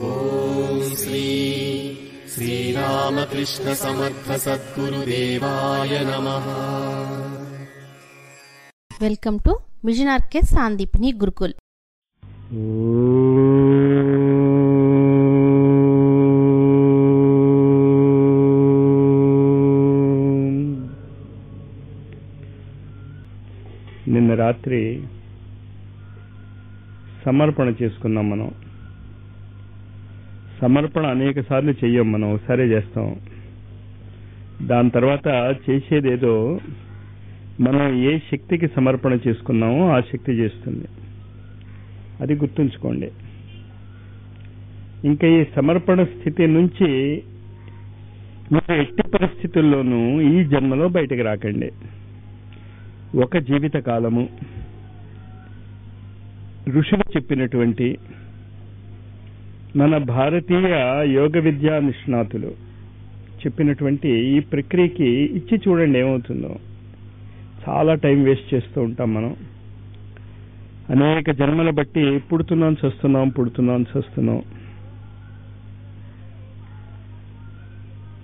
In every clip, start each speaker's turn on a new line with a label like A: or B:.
A: ఓం శ్రీ శ్రీరామకృష్ణ సమర్థ సద్గురుదేవాయ నమః.
B: Welcome to Mission RK Sandipani Gurukul.
C: నిన్న రాత్రి సమర్పణ చేసుకున్నాం. మనం సమర్పణ అనేక సార్లు చెయ్యం, మనం ఒకసారే చేస్తాం. దాని తర్వాత చేసేదేదో మనం ఏ శక్తికి సమర్పణ చేసుకున్నామో ఆ శక్తి చేస్తుంది. అది గుర్తుంచుకోండి. ఇంకా ఈ సమర్పణ స్థితి నుంచి మీరు ఎట్టి పరిస్థితుల్లోనూ ఈ జన్మలో బయటకు రాకండి. ఒక జీవిత కాలము ఋషులు చెప్పినటువంటి మన భారతీయ యోగ విద్యా నిష్ణాతులు చెప్పినటువంటి ఈ ప్రక్రియకి ఇచ్చి చూడండి ఏమవుతుందో. చాలా టైం వేస్ట్ చేస్తూ ఉంటాం మనం. అనేక జన్మల బట్టి పుడుతున్నాం చస్తున్నాం.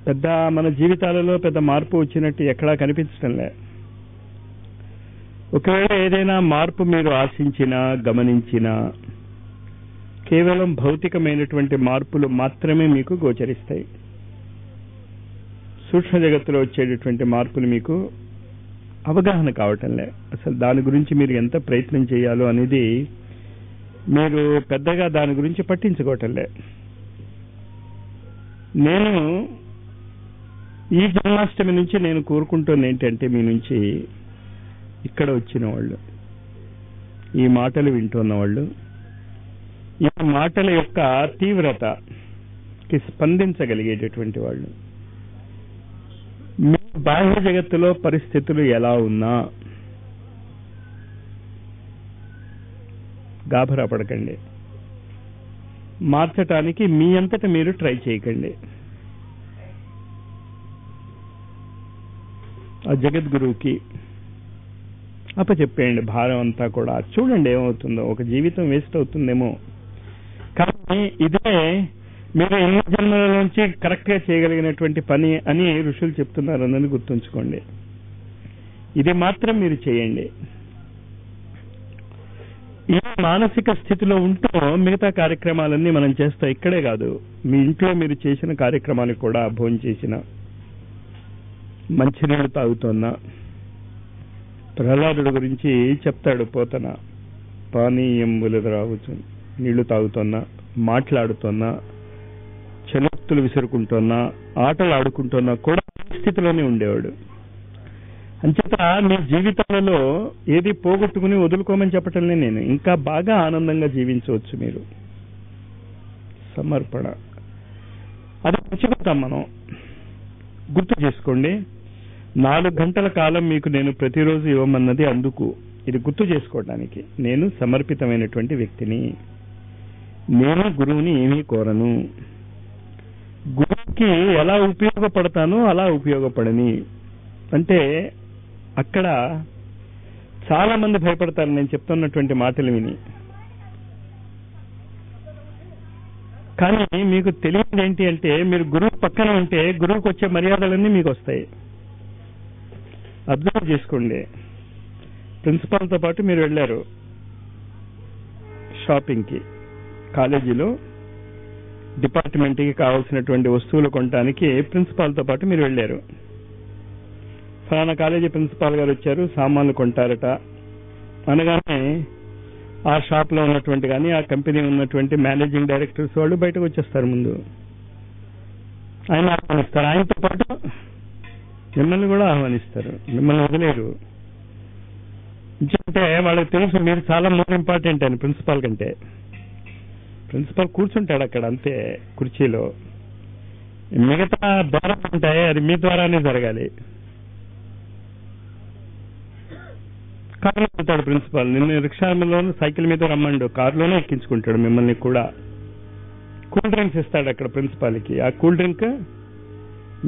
C: పెద్ద మన జీవితాలలో పెద్ద మార్పు వచ్చినట్టు ఎక్కడా కనిపించడం లే. ఒకవేళ ఏదైనా మార్పు మీరు ఆశించినా గమనించినా కేవలం భౌతికమైనటువంటి మార్పులు మాత్రమే మీకు గోచరిస్తాయి. సూక్ష్మ జగత్తులో వచ్చేటటువంటి మార్పులు మీకు అవగాహన కావటంలే. అసలు దాని గురించి మీరు ఎంత ప్రయత్నం చేయాలో అనేది మీరు పెద్దగా దాని గురించి పట్టించుకోవటంలే. నేను ఈ జన్మాష్టమి నుంచి నేను కోరుకుంటోంది ఏంటంటే, మీ నుంచి ఇక్కడ వచ్చిన వాళ్ళు, ఈ మాటలు వింటున్న వాళ్ళు, ఈ మాటల యొక్క తీవ్రతకి స్పందించగలిగేటటువంటి వాళ్ళు, మీ బాహ్య జగత్తులో పరిస్థితులు ఎలా ఉన్నా గాభరా పడకండి. మార్చటానికి మీ అంతట మీరు ట్రై చేయకండి. ఆ జగద్గురువుకి అప్పచెప్పేయండి భారం అంతా కూడా. చూడండి ఏమవుతుందో. ఒక జీవితం వేస్ట్ అవుతుందేమో, కానీ ఇదే మీరు ఎన్ని జన్మల నుంచి కరెక్ట్ గా చేయగలిగినటువంటి పని అని ఋషులు చెప్తున్నారు అన్నది గుర్తుంచుకోండి. ఇది మాత్రం మీరు చేయండి. ఈ మానసిక స్థితిలో ఉంటూ మిగతా కార్యక్రమాలన్నీ మనం చేస్తాం. ఇక్కడే కాదు, మీ ఇంట్లో మీరు చేసిన కార్యక్రమానికి కూడా, భోజనం చేసిన, మంచినీళ్ళు తాగుతున్నా, ప్రహ్లాదుడి గురించి చెప్తాడు పోతన, పానీయంబులు రావచ్చు, నీళ్లు తాగుతున్నా, మాట్లాడుతున్నా, చలోక్తులు విసురుకుంటున్నా, ఆటలు ఆడుకుంటున్నా కూడా స్థితిలోనే ఉండేవాడు. అంచేత మీ జీవితాలలో ఏది పోగొట్టుకుని వదులుకోమని చెప్పటంలే నేను. ఇంకా బాగా ఆనందంగా జీవించవచ్చు మీరు. సమర్పణ అది మర్చిపోతాం మనం. గుర్తు చేసుకోండి. 4 గంటల కాలం మీకు నేను ప్రతిరోజు ఇవ్వమన్నది అందుకు, ఇది గుర్తు చేసుకోవడానికి. నేను సమర్పితమైనటువంటి వ్యక్తిని. నేను గురువుని ఏమీ కోరను. గురువుకి ఎలా ఉపయోగపడతానో అలా ఉపయోగపడని. అంటే అక్కడ చాలా మంది భయపడతారు నేను చెప్తున్నటువంటి మాటలు విని. కానీ మీకు తెలియదు ఏంటి అంటే, మీరు గురువు పక్కన ఉంటే గురువుకి వచ్చే మర్యాదలన్నీ మీకు వస్తాయి. అర్థం చేసుకోండి. ప్రిన్సిపాల్తో పాటు మీరు వెళ్ళారు షాపింగ్కి, కాలేజీలో డిపార్ట్మెంట్కి కావాల్సినటువంటి వస్తువులు కొనడానికి ప్రిన్సిపాల్తో పాటు మీరు వెళ్ళారు. ఫలానా కాలేజీ ప్రిన్సిపాల్ గారు వచ్చారు, సామాన్లు కొంటారట అనగానే ఆ షాప్లో ఉన్నటువంటి కానీ ఆ కంపెనీ ఉన్నటువంటి మేనేజింగ్ డైరెక్టర్స్ వాళ్ళు బయటకు వచ్చేస్తారు. ముందు ఆయన ఆహ్వానిస్తారు, ఆయనతో పాటు మిమ్మల్ని కూడా ఆహ్వానిస్తారు. మిమ్మల్ని వదిలేరు. అంటే వాళ్ళకి తెలుసు మీరు చాలా మోర్ ఇంపార్టెంట్ అని ప్రిన్సిపాల్ కంటే. ప్రిన్సిపాల్ కూర్చుంటాడు అక్కడ అంతే కుర్చీలో. మిగతా ద్వారా ఉంటాయి, అది మీ ద్వారానే జరగాలి. కారులో ఉంటాడు ప్రిన్సిపాల్. నిన్ను రిక్షాలోనూ సైకిల్ మీద రమ్మండు, కారులోనే ఎక్కించుకుంటాడు మిమ్మల్ని కూడా. కూల్ డ్రింక్స్ ఇస్తాడు అక్కడ ప్రిన్సిపాల్కి. ఆ కూల్ డ్రింక్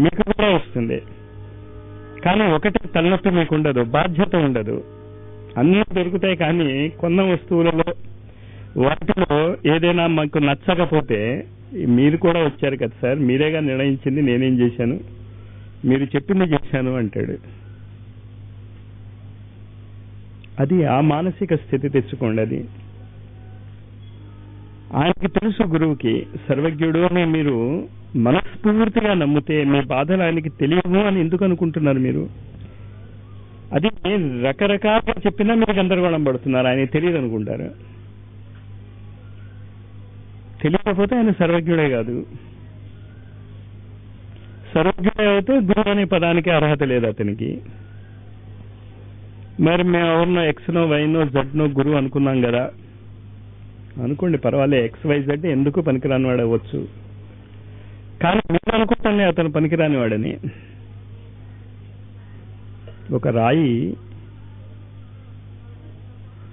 C: మీకు కూడా వస్తుంది. కానీ ఒకటి తలనొప్పి మీకు ఉండదు, బాధ్యత ఉండదు. అన్నీ దొరుకుతాయి. కానీ కొన్న వస్తువులలో వాటిలో ఏదైనా మాకు నచ్చకపోతే మీరు కూడా వచ్చారు కదా సార్, మీరేగా నిర్ణయించింది, నేనేం చేశాను, మీరు చెప్పింది చేశాను అంటాడు. అది ఆ మానసిక స్థితి తెచ్చుకోండి. అది ఆయనకి తెలుసు, గురువుకి సర్వజ్ఞుడు అని మీరు మనస్ఫూర్తిగా నమ్మితే మీ బాధలు ఆయనకి తెలియవు అని ఎందుకు అనుకుంటున్నారు మీరు? అది రకరకాలుగా చెప్పినా మీరు గందరగోళం పడుతున్నారు, ఆయన తెలియదు అనుకుంటారు. తెలియకపోతే ఆయన సర్వజ్ఞుడే కాదు. సర్వజ్ఞుడే అయితే గురువు అనే పదానికి అర్హత లేదు అతనికి. మరి మేము ఎవరినో ఎక్స్నో వైనో జడ్నో గురువు అనుకున్నాం కదా, అనుకోండి, పర్వాలే. ఎక్స్ వై జెడ్ ఎందుకు పనికిరాని వాడు అవ్వచ్చు, కానీ మీరు అనుకుంటానే అతను పనికిరాని వాడని. ఒక రాయి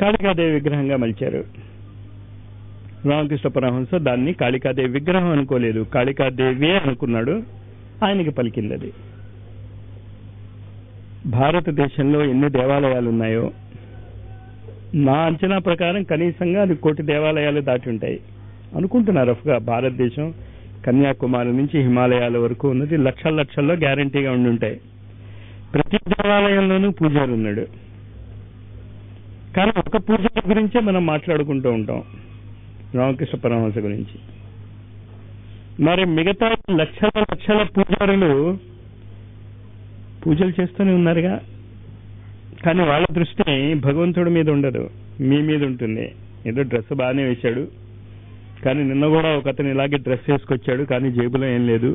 C: కాళికాదేవి విగ్రహంగా మలిచారు. రామకృష్ణ పరమహంస దాన్ని కాళికాదేవి విగ్రహం అనుకోలేదు, కాళికాదేవి అనుకున్నాడు. ఆయనకి పలికింది అది. భారతదేశంలో ఎన్ని దేవాలయాలు ఉన్నాయో నా అంచనా ప్రకారం కనీసంగా అది 1 కోటి దేవాలయాలు దాటి ఉంటాయి అనుకుంటున్నారు. రఫ్గా భారతదేశం కన్యాకుమారి నుంచి హిమాలయాల వరకు ఉన్నది లక్షల లక్షల్లో గ్యారంటీగా ఉండి ఉంటాయి. ప్రతి దేవాలయంలోనూ పూజారి ఉన్నాడు. కానీ ఒక పూజారి గురించే మనం మాట్లాడుకుంటూ ఉంటాం, రామకృష్ణ పరమహంస గురించి. మరి మిగతా లక్షల లక్షల పూజారులు పూజలు చేస్తూనే ఉన్నారుగా, కానీ వాళ్ళ దృష్టి భగవంతుడి మీద ఉండదు, మీ మీద ఉంటుంది. ఏదో డ్రెస్ బాగానే వేశాడు, కానీ నిన్న కూడా ఒక అతను ఇలాగే డ్రెస్ వేసుకొచ్చాడు, కానీ జేబులో ఏం లేదు.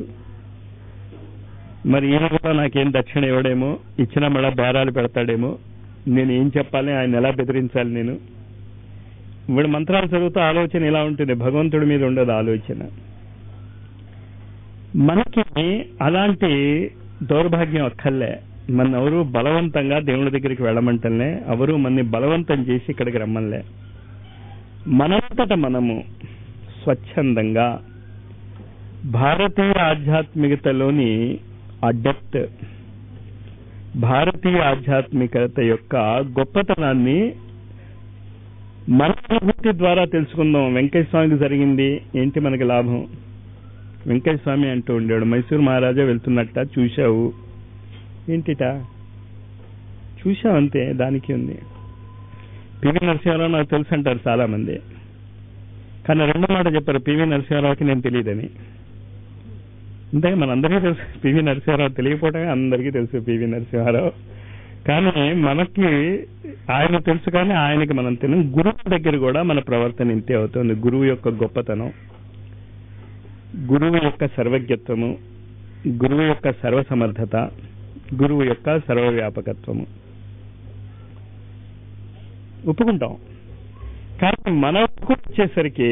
C: మరి ఈయన కూడా నాకేం దక్షిణ ఇవ్వడేమో, ఇచ్చినా మళ్ళా బేరాలు పెడతాడేమో, నేను ఏం చెప్పాలి, ఆయన ఎలా బెదిరించాలి నేను. వీడు మంత్రాలు చదువుతూ ఆలోచన ఇలా ఉంటుంది, భగవంతుడి మీద ఉండదు ఆలోచన. మనకి అలాంటి దౌర్భాగ్యం అక్కర్లే. మన ఎవరు బలవంతంగా దేవుడి దగ్గరికి వెళ్ళమంటలే, ఎవరు మనని బలవంతం చేసి ఇక్కడికి రమ్మలే. మనంతట మనము స్వచ్ఛందంగా భారతీయ ఆధ్యాత్మికతలోని ఆ డెప్త్, భారతీయ ఆధ్యాత్మికత యొక్క గొప్పతనాన్ని మన అనుభూతి ద్వారా తెలుసుకుందాం. వెంకయ్య స్వామికి జరిగింది ఏంటి మనకి లాభం? వెంకయ్య స్వామి అంటూ ఉండేవాడు, మైసూరు మహారాజా వెళ్తున్నట్ట చూశావు ఏంటిట, చూశావంతే, దానికి ఉంది. పివి నరసింహారావు నాకు తెలుసు అంటారు చాలా మంది, కానీ 2 మాట చెప్పారు, పివి నరసింహారావుకి నేను తెలియదని. అంతే, మనందరికీ తెలుసు పివి నరసింహారావు, తెలియకపోవటమే అందరికీ తెలుసు పివి నరసింహారావు. కానీ మనకి ఆయన తెలుసు, కానీ ఆయనకి మనం తెలియదు. గురువు దగ్గర కూడా మన ప్రవర్తన ఇంతే అవుతుంది. గురువు యొక్క గొప్పతనం, గురువు యొక్క సర్వజ్ఞత్వము, గురువు యొక్క సర్వసమర్థత, గురువు యొక్క సర్వవ్యాపకత్వము ఒప్పుకుంటాం. కానీ మనకు వచ్చేసరికి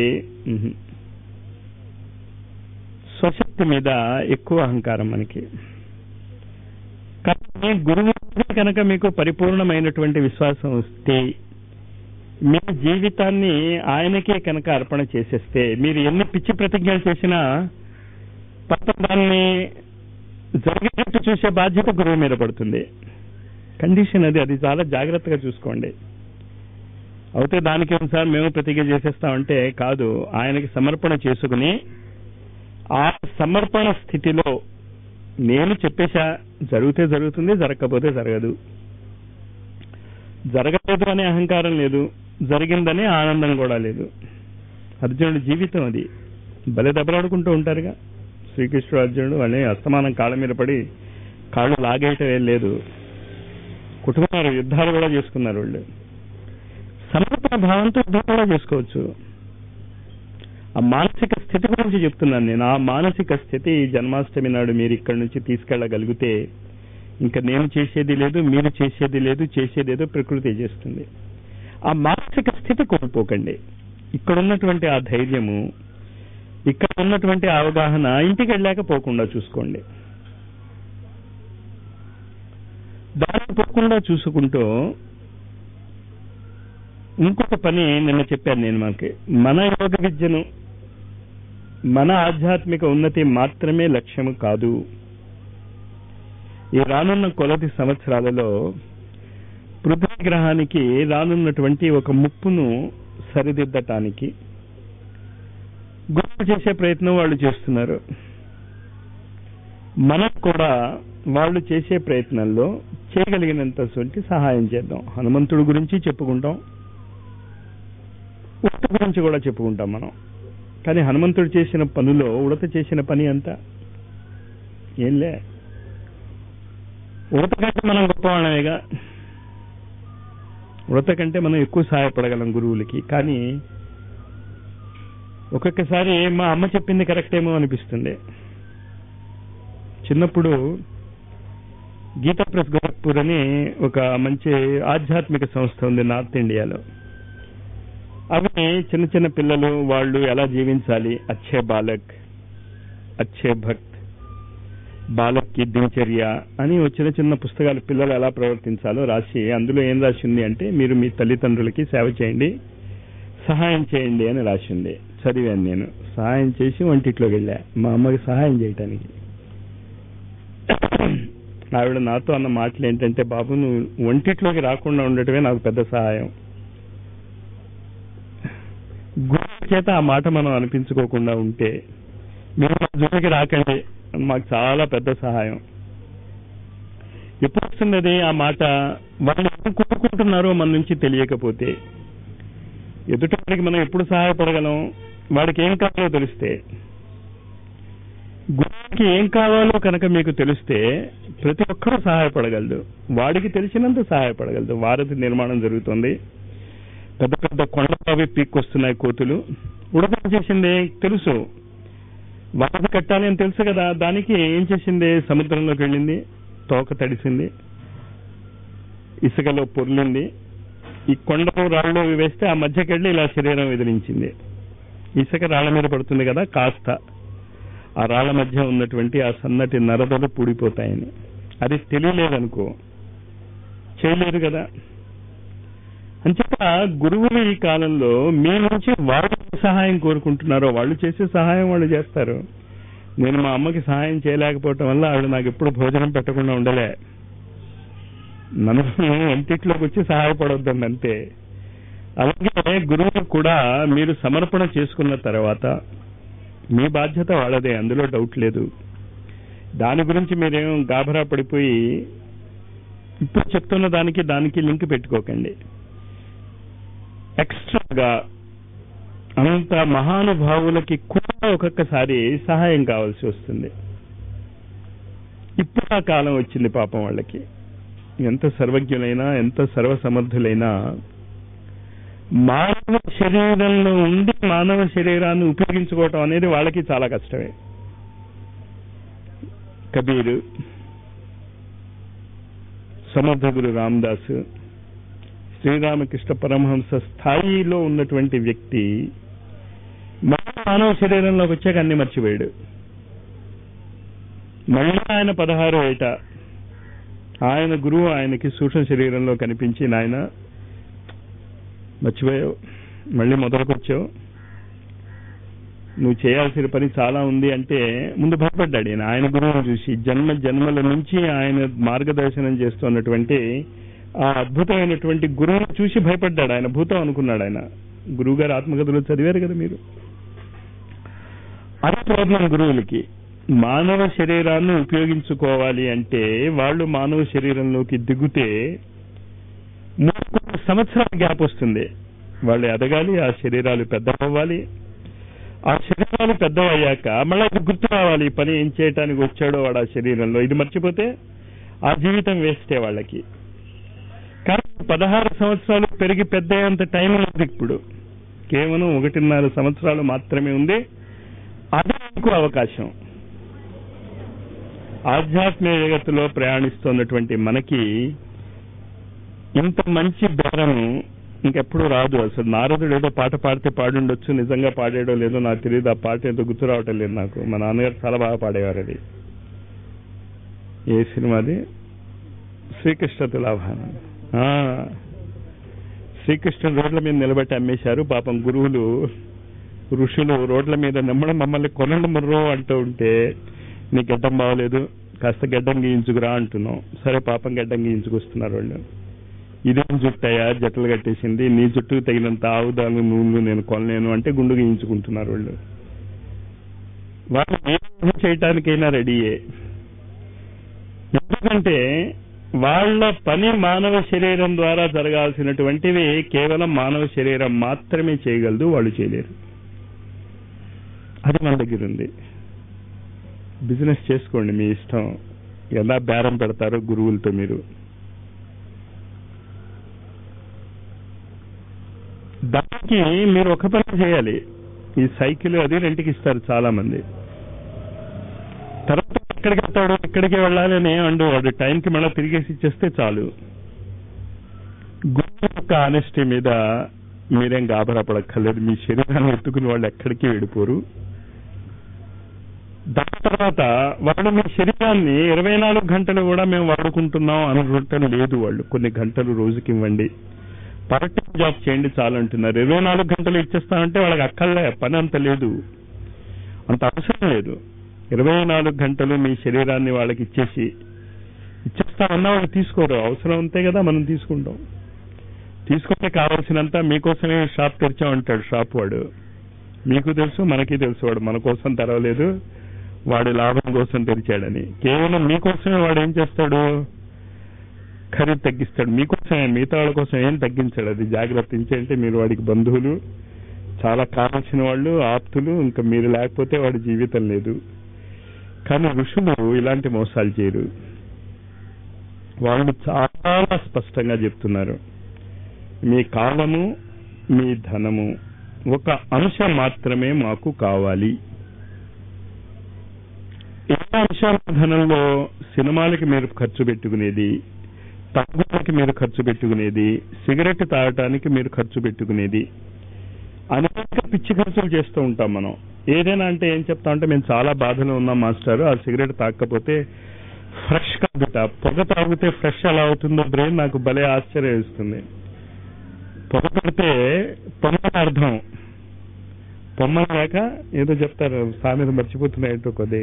C: స్వశక్తి మీద ఎక్కువ అహంకారం మనకి. కానీ గురువు కనుక మీకు పరిపూర్ణమైనటువంటి విశ్వాసం వస్తే, మీ జీవితాన్ని ఆయనకే కనుక అర్పణ చేసేస్తే, మీరు ఎన్ని పిచ్చి ప్రతిజ్ఞలు చేసినా దాన్ని జరిగేటట్టు చూసే బాధ్యత గురువు మీద పడుతుంది. కండిషన్ అది చాలా జాగ్రత్తగా చూసుకోండి. అయితే దానికి సార్ మేము ప్రతిజ్ఞ చేసేస్తామంటే కాదు, ఆయనకి సమర్పణ చేసుకుని ఆ సమర్పణ స్థితిలో నేను చెప్పేశా, జరిగితే జరుగుతుంది, జరగకపోతే జరగదు. జరగలేదు అనే అహంకారం లేదు, జరిగిందనే ఆనందం కూడా లేదు. అర్జునుడి జీవితం అది. భలే దెబ్బలాడుకుంటూ ఉంటారుగా శ్రీకృష్ణుడు అర్జునుడు, వాళ్ళని అస్తమానం కాళ్ళ మీద పడి కాళ్ళు లాగేయటం ఏం లేదు, కుటుంబాలు యుద్ధాలు కూడా చేసుకున్నారు వాళ్ళు. సమర్పణ భావంతో యుద్ధం కూడా చేసుకోవచ్చు. ఆ మానసిక స్థితి గురించి చెప్తున్నాను నేను. ఆ మానసిక స్థితి జన్మాష్టమి నాడు మీరు ఇక్కడి నుంచి తీసుకెళ్ళగలిగితే ఇంకా నేను చేసేది లేదు, మీరు చేసేది లేదు, చేసేదేదో ప్రకృతి చేస్తుంది. ఆ మానసిక స్థితి కోల్పోకండి. ఇక్కడ ఉన్నటువంటి ఆ ధైర్యము, ఇక్కడ ఉన్నటువంటి అవగాహన ఇంటికి వెళ్ళాక పోకుండా చూసుకోండి. దాన్ని పోకుండా చూసుకుంటూ ఇంకొక పని నిన్న చెప్పాను నేను, మనకి మన యోగ విద్యను, మన ఆధ్యాత్మిక ఉన్నతి మాత్రమే లక్ష్యము కాదు. ఈ రానున్న కొలది సంవత్సరాలలో పృథ్వీ గ్రహానికి రానున్నటువంటి ఒక ముప్పును సరిదిద్దటానికి గురువులు చేసే ప్రయత్నం వాళ్ళు చేస్తున్నారు. మనకు కూడా వాళ్ళు చేసే ప్రయత్నంలో చేయగలిగినంత సహాయం చేద్దాం. హనుమంతుడి గురించి చెప్పుకుంటాం, ఉడత గురించి కూడా చెప్పుకుంటాం మనం. కానీ హనుమంతుడు చేసిన పనిలో ఉడత చేసిన పని అంతా ఏంలే. ఉడత కంటే మనం గొప్పవాళ్ళమేగా. ఉడత కంటే మనం ఎక్కువ సహాయపడగలం గురువులకి. కానీ ఒక్కొక్కసారి మా అమ్మ చెప్పింది కరెక్టేమో అనిపిస్తుంది. చిన్నప్పుడు గీతా ప్రెస్ గోరఖ్పూర్ అని ఒక మంచి ఆధ్యాత్మిక సంస్థ ఉంది నార్త్ ఇండియాలో. అవి చిన్న చిన్న పిల్లలు వాళ్ళు ఎలా జీవించాలి, అచ్చే బాలక్, అచ్చే భక్త్, బాలక్ కి దినచర్య అని చిన్న చిన్న పుస్తకాలు పిల్లలు ఎలా ప్రవర్తించాలో రాసి, అందులో ఏం రాసి ఉంది అంటే మీరు మీ తల్లిదండ్రులకి సేవ చేయండి, సహాయం చేయండి అని రాసింది. చదివాను నేను. సహాయం చేసి వంటిట్లోకి వెళ్ళా మా అమ్మకి సహాయం చేయటానికి. ఆవిడ నాతో అన్న మాటలు ఏంటంటే, బాబు నువ్వు వంటిట్లోకి రాకుండా ఉండటమే నాకు పెద్ద సహాయం. గురువు చేత ఆ మాట మనం అనిపించుకోకుండా ఉంటే మీరు మా జోలికి రాకండి, మాకు చాలా పెద్ద సహాయం. ఎప్పుడు వస్తున్నది ఆ మాట? వాళ్ళు ఏం కోరుకుంటున్నారో మన నుంచి తెలియకపోతే. ఎదుటివాడికి మనం ఎప్పుడు సహాయపడగలం? వాడికి ఏం కావాలో తెలిస్తే. గురువుకి ఏం కావాలో కనుక మీకు తెలిస్తే ప్రతి ఒక్కరూ సహాయపడగలదు. వాడికి తెలిసినంత సహాయపడగలదు. వారధి నిర్మాణం జరుగుతుంది. పెద్ద పెద్ద కొండలవి పీక్కొస్తున్నాయి కోతులు. ఉడత చేసింది తెలుసు, వారధి కట్టాలి అని తెలుసు కదా. దానికి ఏం చేసింది? సముద్రంలోకి వెళ్ళింది, తోక తడిసింది, ఇసుకలో పొర్లింది, ఈ కొండలు రాళ్ళు వేస్తే ఆ మధ్యకెళ్ళి ఇలా శరీరం విదిలించింది. ఇసుక రాళ్ల మీద పడుతుంది కదా, కాస్త ఆ రాళ్ల మధ్య ఉన్నటువంటి ఆ సన్నటి నరదలు పూడిపోతాయని. అది తెలియలేదనుకో, చేయలేదు కదా. అంచేత గురువులు ఈ కాలంలో మీ నుంచి వాళ్ళు సహాయం కోరుకుంటున్నారో వాళ్ళు చేసే సహాయం వాళ్ళు చేస్తారు. నేను మా అమ్మకి సహాయం చేయలేకపోవటం వల్ల ఆవిడ నాకు ఎప్పుడు భోజనం పెట్టకుండా ఉండలే. నన్ను వంటిట్లోకి వచ్చి సహాయపడొద్దండి అంతే. అలాగే గురువులకు కూడా మీరు సమర్పణ చేసుకున్న తర్వాత మీ బాధ్యత వాళ్ళదే, అందులో డౌట్ లేదు. దాని గురించి మీరేం గాభరా పడిపోయి ఇప్పుడు చెప్తున్న దానికి లింక్ పెట్టుకోకండి. ఎక్స్ట్రాగా అంత మహానుభావులకి కూడా ఒక్కొక్కసారి సహాయం కావాల్సి వస్తుంది. ఇప్పుడు ఆ కాలం వచ్చింది పాపం వాళ్ళకి. ఎంత సర్వజ్ఞులైనా ఎంత సర్వసమర్థులైనా మానవ శరీరంలో ఉండి మానవ శరీరాన్ని ఉపయోగించుకోవటం అనేది వాళ్ళకి చాలా కష్టమే. కబీర్, సమర్థ గురు రామదాసు, శ్రీరామకృష్ణ పరమహంస స్థాయిలో ఉన్నటువంటి వ్యక్తి మానవ శరీరంలోకి వచ్చాక అన్ని మర్చిపోయాడు. మళ్ళీ ఆయన 16వ ఏట ఆయన గురువు ఆయనకి సూక్ష్మ శరీరంలో కనిపించి, నాయన మర్చిపోయావు, మళ్ళీ మొదలుకొచ్చావు, నువ్వు చేయాల్సిన పని చాలా ఉంది అంటే ముందు భయపడ్డాడు ఆయన. ఆయన గురువును చూసి జన్మల నుంచి ఆయన మార్గదర్శనం చేస్తున్నటువంటి ఆ అద్భుతమైనటువంటి గురువును చూసి భయపడ్డాడు. ఆయన భూతం అనుకున్నాడు. ఆయన గురువు గారు ఆత్మకథలో చదివారు కదా మీరు. అదే ప్రాబ్లం గురువులకి. మానవ శరీరాన్ని ఉపయోగించుకోవాలి అంటే వాళ్ళు మానవ శరీరంలోకి దిగుతే 3 సంవత్సరాల గ్యాప్ వస్తుంది. వాళ్ళు ఎదగాలి, ఆ శరీరాలు పెద్దవవ్వాలి. ఆ శరీరాలు పెద్దవయ్యాక మళ్ళీ అది గుర్తు రావాలి, పని ఏం చేయటానికి వచ్చాడో వాడు ఆ శరీరంలో. ఇది మర్చిపోతే ఆ జీవితం వేస్టే వాళ్ళకి. కానీ 16 సంవత్సరాలు పెరిగి పెద్దయ్యేంత టైం లేదు ఇప్పుడు. కేవలం 1.5 సంవత్సరాలు మాత్రమే ఉంది. అదే మీకు అవకాశం. ఆధ్యాత్మిక జగత్తులో ప్రయాణిస్తున్నటువంటి మనకి ఇంత మంచి బేరం ఇంకెప్పుడు రాదు. అసలు నారదుడు ఏదో పాట పాడితే పాడుండొచ్చు, నిజంగా పాడాడో లేదో నాకు తెలియదు. ఆ పాట ఏదో గుర్తు రావటం లేదు నాకు. మా నాన్నగారు చాలా బాగా పాడేవారు. అది ఏ సినిమాది? శ్రీకృష్ణ తులాభారం. శ్రీకృష్ణుడు రోడ్ల మీద నిలబెట్టి అమ్మేశారు. పాపం గురువులు ఋషులు రోడ్ల మీద నమ్మడం మమ్మల్ని కొనండి మర్రో అంటూ ఉంటే, నీ గడ్డం బాగోలేదు, కాస్త గడ్డం గీయించుకురా అంటున్నాం. సరే పాపం గడ్డం గీయించుకొస్తున్నారు వాళ్ళు. ఇదేం జుట్టయా జట్టలు కట్టేసింది, నీ జుట్టుకు తగినంత ఆవుదాలు నూనెలు నేను కొనలేను అంటే గుండు గీయించుకుంటున్నారు వాళ్ళు. వాళ్ళు ఏం చేయటానికైనా రెడీయే. ఎందుకంటే వాళ్ళ పని మానవ శరీరం ద్వారా జరగాల్సినటువంటివి కేవలం మానవ శరీరం మాత్రమే చేయగలదు, వాళ్ళు చేయలేరు. అది మన దగ్గర ఉంది. బిజినెస్ చేసుకోండి మీ ఇష్టం, ఎలా బేరం పెడతారో గురువులతో. మీరు దానికి మీరు ఒక పని చేయాలి. ఈ సైకిల్ అది రెంట్కి ఇస్తారు చాలా మంది. తర్వాత ఎక్కడికి వెళ్తాడు, ఎక్కడికి వెళ్ళాలి అని అండు వాడు టైంకి మళ్ళీ తిరిగేసి ఇచ్చేస్తే చాలు. గురువు యొక్క ఆనెస్టీ మీద మీరేం గాబరా పడక్కర్లేదు. మీ శరీరాన్ని ఎత్తుకుని వాళ్ళు ఎక్కడికి వెళ్ళిపోరు. దాని తర్వాత వాళ్ళు మీ శరీరాన్ని 24 గంటలు కూడా మేము వాడుకుంటున్నాం అనుకుంటాం లేదు. వాళ్ళు కొన్ని గంటలు రోజుకి ఇవ్వండి, పార్ట్ టైం జాబ్ చేయండి చాలు అంటున్నారు. 24 గంటలు ఇచ్చేస్తానంటే వాళ్ళకి అక్కర్లే, పని అంత లేదు, అంత అవసరం లేదు. 24 గంటలు మీ శరీరాన్ని వాళ్ళకి ఇచ్చేస్తామన్నా వాళ్ళు తీసుకోరు. అవసరం అంతే కదా మనం తీసుకుంటాం. తీసుకుంటే కావాల్సినంత మీకోసమే షాప్ తెరిచామంటాడు షాప్ వాడు. మీకు తెలుసు, మనకి తెలుసు వాడు మన కోసం తెరవలేదు, వాడి లాభం కోసం తెరిచాడని. కేవలం మీకోసమే వాడు ఏం చేస్తాడు, ఖరీదు తగ్గిస్తాడు. మీకోసమే, మిగతా వాళ్ళ కోసం ఏం తగ్గించాడు. అది జాగ్రత్త. అంటే మీరు వాడికి బంధువులు, చాలా కావాల్సిన వాళ్ళు, ఆప్తులు. ఇంకా మీరు లేకపోతే వాడి జీవితం లేదు. కానీ ఋషులు ఇలాంటి మోసాలు చేయరు. వాళ్ళు చాలా స్పష్టంగా చెప్తున్నారు, మీ కాలము, మీ ధనము ఒక అంశం మాత్రమే మాకు కావాలి. ఏ అంశాల ధనంలో సినిమాలకి మీరు ఖర్చు పెట్టుకునేది, తగ్గులకి మీరు ఖర్చు పెట్టుకునేది, సిగరెట్ తాగటానికి మీరు ఖర్చు పెట్టుకునేది, అనేక పిచ్చి ఖర్చులు చేస్తూ ఉంటాం మనం. ఏదైనా అంటే ఏం చెప్తామంటే, మేము చాలా బాధలో ఉన్నాం మాస్టారు, ఆ సిగరెట్ తాగకపోతే ఫ్రెష్ కాదుట. పొగ తాగితే ఫ్రెష్ ఎలా అవుతుందో బ్రెయిన్ నాకు భలే ఆశ్చర్యం ఇస్తుంది. పొగ పెడితే పొమ్మని అర్థం, పొమ్మని లేక ఏదో చెప్తారు, సామెత మర్చిపోతున్నాయంటో కొద్ది.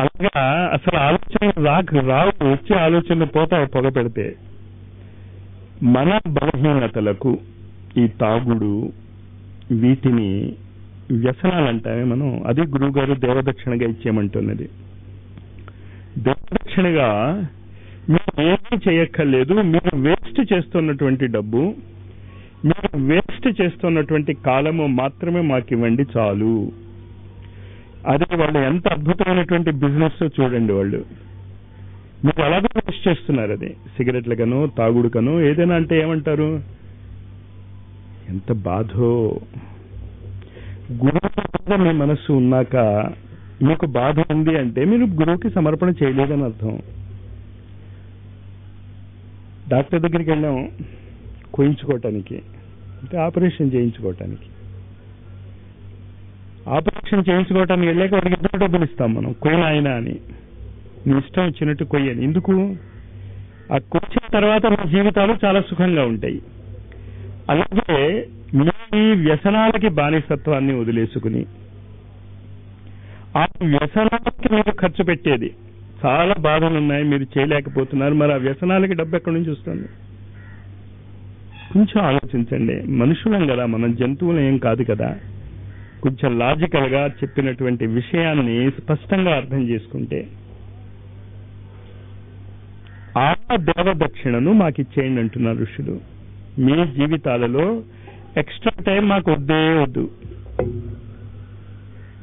C: అలాగా అసలు ఆలోచనలు రావు, వచ్చే ఆలోచనలు పోతాయి పొగ పెడితే. మన బలహీనతలకు ఈ తాగుడు, వీటిని వ్యసనాలు అంటామే మనం. అది గురువు గారు దేవదక్షిణగా ఇచ్చేయమంటున్నది. దేవదక్షిణగా మీరు ఏమీ చేయక్కర్లేదు. మీరు వేస్ట్ చేస్తున్నటువంటి డబ్బు, మీరు వేస్ట్ చేస్తున్నటువంటి కాలము మాత్రమే మాకు ఇవ్వండి చాలు. అదే వాళ్ళు ఎంత అద్భుతమైనటువంటి బిజినెస్ చూడండి. వాళ్ళు మీరు అలాగే వేస్ట్ చేస్తున్నారు. అది సిగరెట్లకనో తాగుడుకనో ఏదైనా అంటే ఏమంటారు, ఎంత బాధో. గురువు మీద మీ మనస్సు ఉన్నాక మీకు బాధ ఉంది అంటే మీరు గురువుకి సమర్పణ చేయలేదని అర్థం. డాక్టర్ దగ్గరికి వెళ్ళాం కోయించుకోవటానికి, అంటే ఆపరేషన్ చేయించుకోవటానికి. ఆపరేషన్ చేయించుకోవటానికి వెళ్ళాక వాడికి ఎంతో డబ్బులు ఇస్తాం మనం, కొయ్య ఆయన అని. నీ ఇష్టం వచ్చినట్టు కొయ్యని. ఎందుకు? ఆ కొచ్చిన తర్వాత మన జీవితాలు చాలా సుఖంగా ఉంటాయి. అలాగే మీ వ్యసనాలకి బానిసత్వాన్ని వదిలేసుకుని ఆ వ్యసనాలకి మీరు ఖర్చు పెట్టేది, చాలా బాధలు ఉన్నాయి, మీరు చేయలేకపోతున్నారు, మరి ఆ వ్యసనాలకి డబ్బు ఎక్కడి నుంచి వస్తుంది? కొంచెం ఆలోచించండి. మనుషులం కదా మనం, జంతువులు ఏం కాదు కదా. కొంచెం లాజికల్ గా చెప్పినటువంటి విషయాన్ని స్పష్టంగా అర్థం చేసుకుంటే, ఆ దేవదక్షిణను మాకు ఇచ్చేయండి అంటున్నారు ఋషులు. మీ జీవితాలలో ఎక్స్ట్రా టైం మాకు వద్దే వద్దు.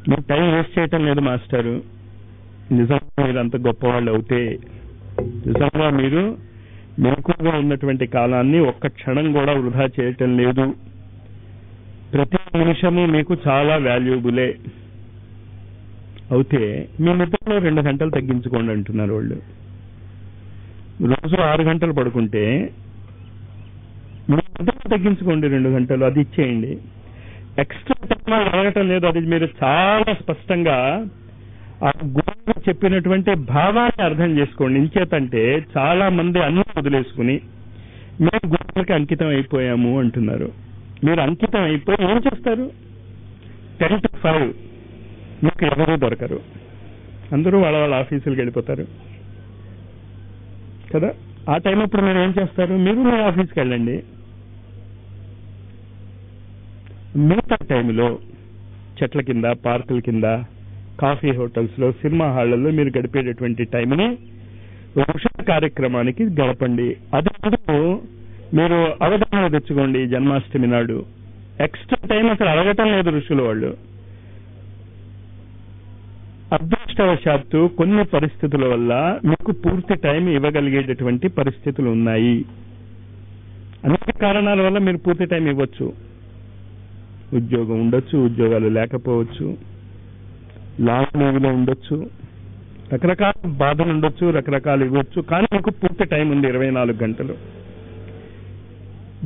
C: మీరు టైం వేస్ట్ చేయటం లేదు మాస్టారు. నిజంగా మీరు అంత గొప్పవాళ్ళు అవుతే, నిజంగా మీరు మెలకువగా ఉన్నటువంటి కాలాన్ని ఒక్క క్షణం కూడా వృధా చేయటం లేదు, ప్రతి నిమిషము మీకు చాలా వాల్యూబులే అవుతే మీ నిద్రలో 2 గంటలు తగ్గించుకోండి అంటున్నారు వాళ్ళు. రోజు 6 గంటలు పడుకుంటే మీ నిద్ర తగ్గించుకోండి 2 గంటలు, అది ఇచ్చేయండి. ఎక్స్ట్రా టైం అడగటం లేదు. అది మీరు చాలా స్పష్టంగా ఆ గురువు చెప్పినటువంటి భావాన్ని అర్థం చేసుకోండి. ఇంచేతంటే చాలా మంది అన్ని వదిలేసుకుని మేము గురువులకి అంకితం అయిపోయాము అంటున్నారు. మీరు అంకితం అయిపోయి ఏం చేస్తారు? 10 to 5 మీకు ఎవరూ దొరకరు, అందరూ వాళ్ళ ఆఫీసులకు వెళ్ళిపోతారు కదా. ఆ టైం అప్పుడు మీరు ఏం చేస్తారు? మీరు మీ ఆఫీస్కి వెళ్ళండి. మిగతా టైంలో చెట్ల కింద, పార్కుల కింద, కాఫీ హోటల్స్లో, సినిమా హాళ్లలో మీరు గడిపేటటువంటి టైంని ఋషుల కార్యక్రమానికి గడపండి. అది మీరు అవగాహన తెచ్చుకోండి. జన్మాష్టమి నాడు ఎక్స్ట్రా టైం అసలు అడగటం లేదు ఋషులు వాళ్ళు. అదృష్టవశాత్తు కొన్ని పరిస్థితుల వల్ల మీకు పూర్తి టైం ఇవ్వగలిగేటటువంటి పరిస్థితులు ఉన్నాయి. అనేక కారణాల వల్ల మీరు పూర్తి టైం ఇవ్వచ్చు. ఉద్యోగం ఉండొచ్చు, ఉద్యోగాలు లేకపోవచ్చు, లాంగ్ లీవ్లో ఉండొచ్చు, రకరకాల బాధలు ఉండొచ్చు, రకరకాలు ఇవ్వచ్చు. కానీ మీకు పూర్తి టైం ఉంది, 24 గంటలు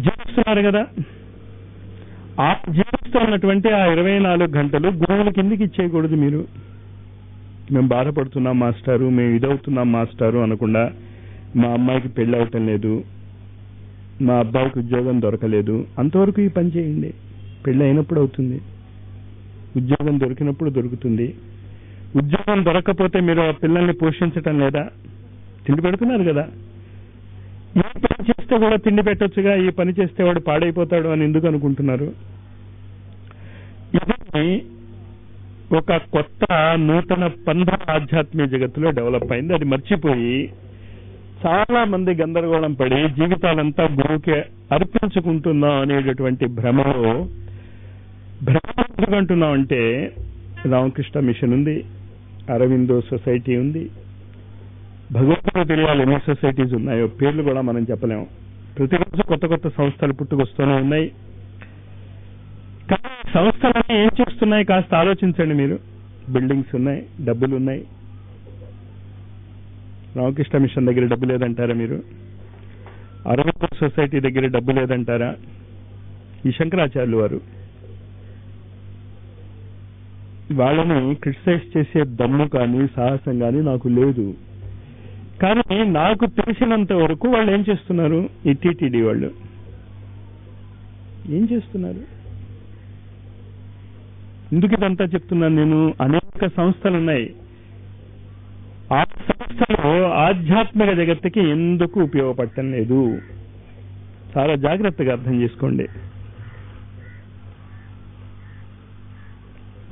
C: జీవిస్తున్నారు కదా. ఆ జీవిస్తున్నటువంటి ఆ 24 గంటలు గురువుల కిందకి ఇచ్చేయకూడదు. మీరు మేము బాధపడుతున్నాం మాస్టారు, మేము ఇదవుతున్నాం మాస్టారు అనకుండా, మా అమ్మాయికి పెళ్ళి అవటం లేదు, మా అబ్బాయికి ఉద్యోగం దొరకలేదు, అంతవరకు ఈ పని చేయండి. పెళ్ళి అయినప్పుడు అవుతుంది, ఉద్యోగం దొరికినప్పుడు దొరుకుతుంది. ఉద్యోగం దొరకకపోతే మీరు ఆ పిల్లల్ని పోషించటం లేదా? తిండి పెడుతున్నారు కదా. ఈ పని చేస్తే కూడా తిండి పెట్టొచ్చుగా, ఈ పని చేస్తే వాడు పాడైపోతాడు అని ఎందుకు అనుకుంటున్నారు? ఇది ఒక కొత్త నూతన పంధ ఆధ్యాత్మిక జగత్తులో డెవలప్ అయింది. అది మర్చిపోయి చాలా మంది గందరగోళం పడి జీవితాలంతా గురువుకి అర్పించుకుంటున్నాం అనేటటువంటి భ్రమలో ఎందుకంటున్నాం అంటే, రామకృష్ణ మిషన్ ఉంది, అరవిందో సొసైటీ ఉంది, భగవంతుడు తెలియాలి ఎన్ని సొసైటీస్ ఉన్నాయో, పేర్లు కూడా మనం చెప్పలేము. ప్రతిరోజు కొత్త కొత్త సంస్థలు పుట్టుకొస్తూనే ఉన్నాయి. కానీ సంస్థలన్నీ ఏం చేస్తున్నాయి కాస్త ఆలోచించండి మీరు. బిల్డింగ్స్ ఉన్నాయి, డబ్బులు ఉన్నాయి. రామకృష్ణ మిషన్ దగ్గర డబ్బు లేదంటారా మీరు? అరవిందో సొసైటీ దగ్గర డబ్బు లేదంటారా? ఈ శంకరాచార్యులు వారు వాళ్ళని క్రిటిసైజ్ చేసే దమ్ము కానీ సాహసం కానీ నాకు లేదు. కానీ నాకు తెలిసినంత వరకు వాళ్ళు ఏం చేస్తున్నారు? ఈ టీటీడీ వాళ్ళు ఏం చేస్తున్నారు? ఎందుకు ఇదంతా చెప్తున్నాను నేను? అనేక సంస్థలు ఉన్నాయి. ఆ సంస్థలు ఆధ్యాత్మిక జగత్తుకి ఎందుకు ఉపయోగపడటం లేదు? చాలా జాగ్రత్తగా అర్థం చేసుకోండి.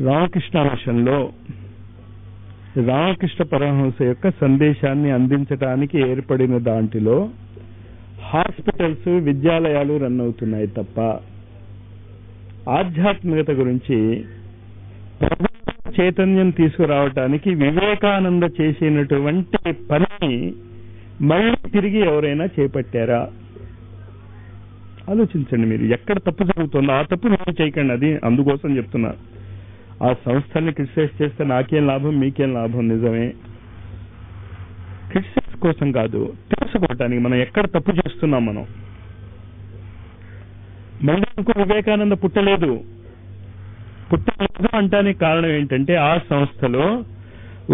C: రామకృష్ణ మిషన్లో రామకృష్ణ పరమహంస యొక్క సందేశాన్ని అందించడానికి ఏర్పడిన దాంట్లో హాస్పిటల్స్, విద్యాలయాలు రన్ అవుతున్నాయి తప్ప ఆధ్యాత్మికత గురించి చైతన్యం తీసుకురావటానికి వివేకానంద చేసినటువంటి పని మళ్ళీ తిరిగి ఎవరైనా చేపట్టారా? ఆలోచించండి మీరు. ఎక్కడ తప్పు జరుగుతుందో ఆ తప్పు మీరు చేయకండి. అది అందుకోసం చెప్తున్నా. ఆ సంస్థల్ని క్రిటిసైజ్ చేస్తే నాకేం లాభం, మీకేం లాభం? నిజమే, క్రిటిసైజ్ కోసం కాదు, తెలుసుకోవటానికి మనం ఎక్కడ తప్పు చేస్తున్నాం. మనం మళ్ళీ ఇంకో వివేకానంద పుట్టలేదు అంటానికి కారణం ఏంటంటే, ఆ సంస్థలో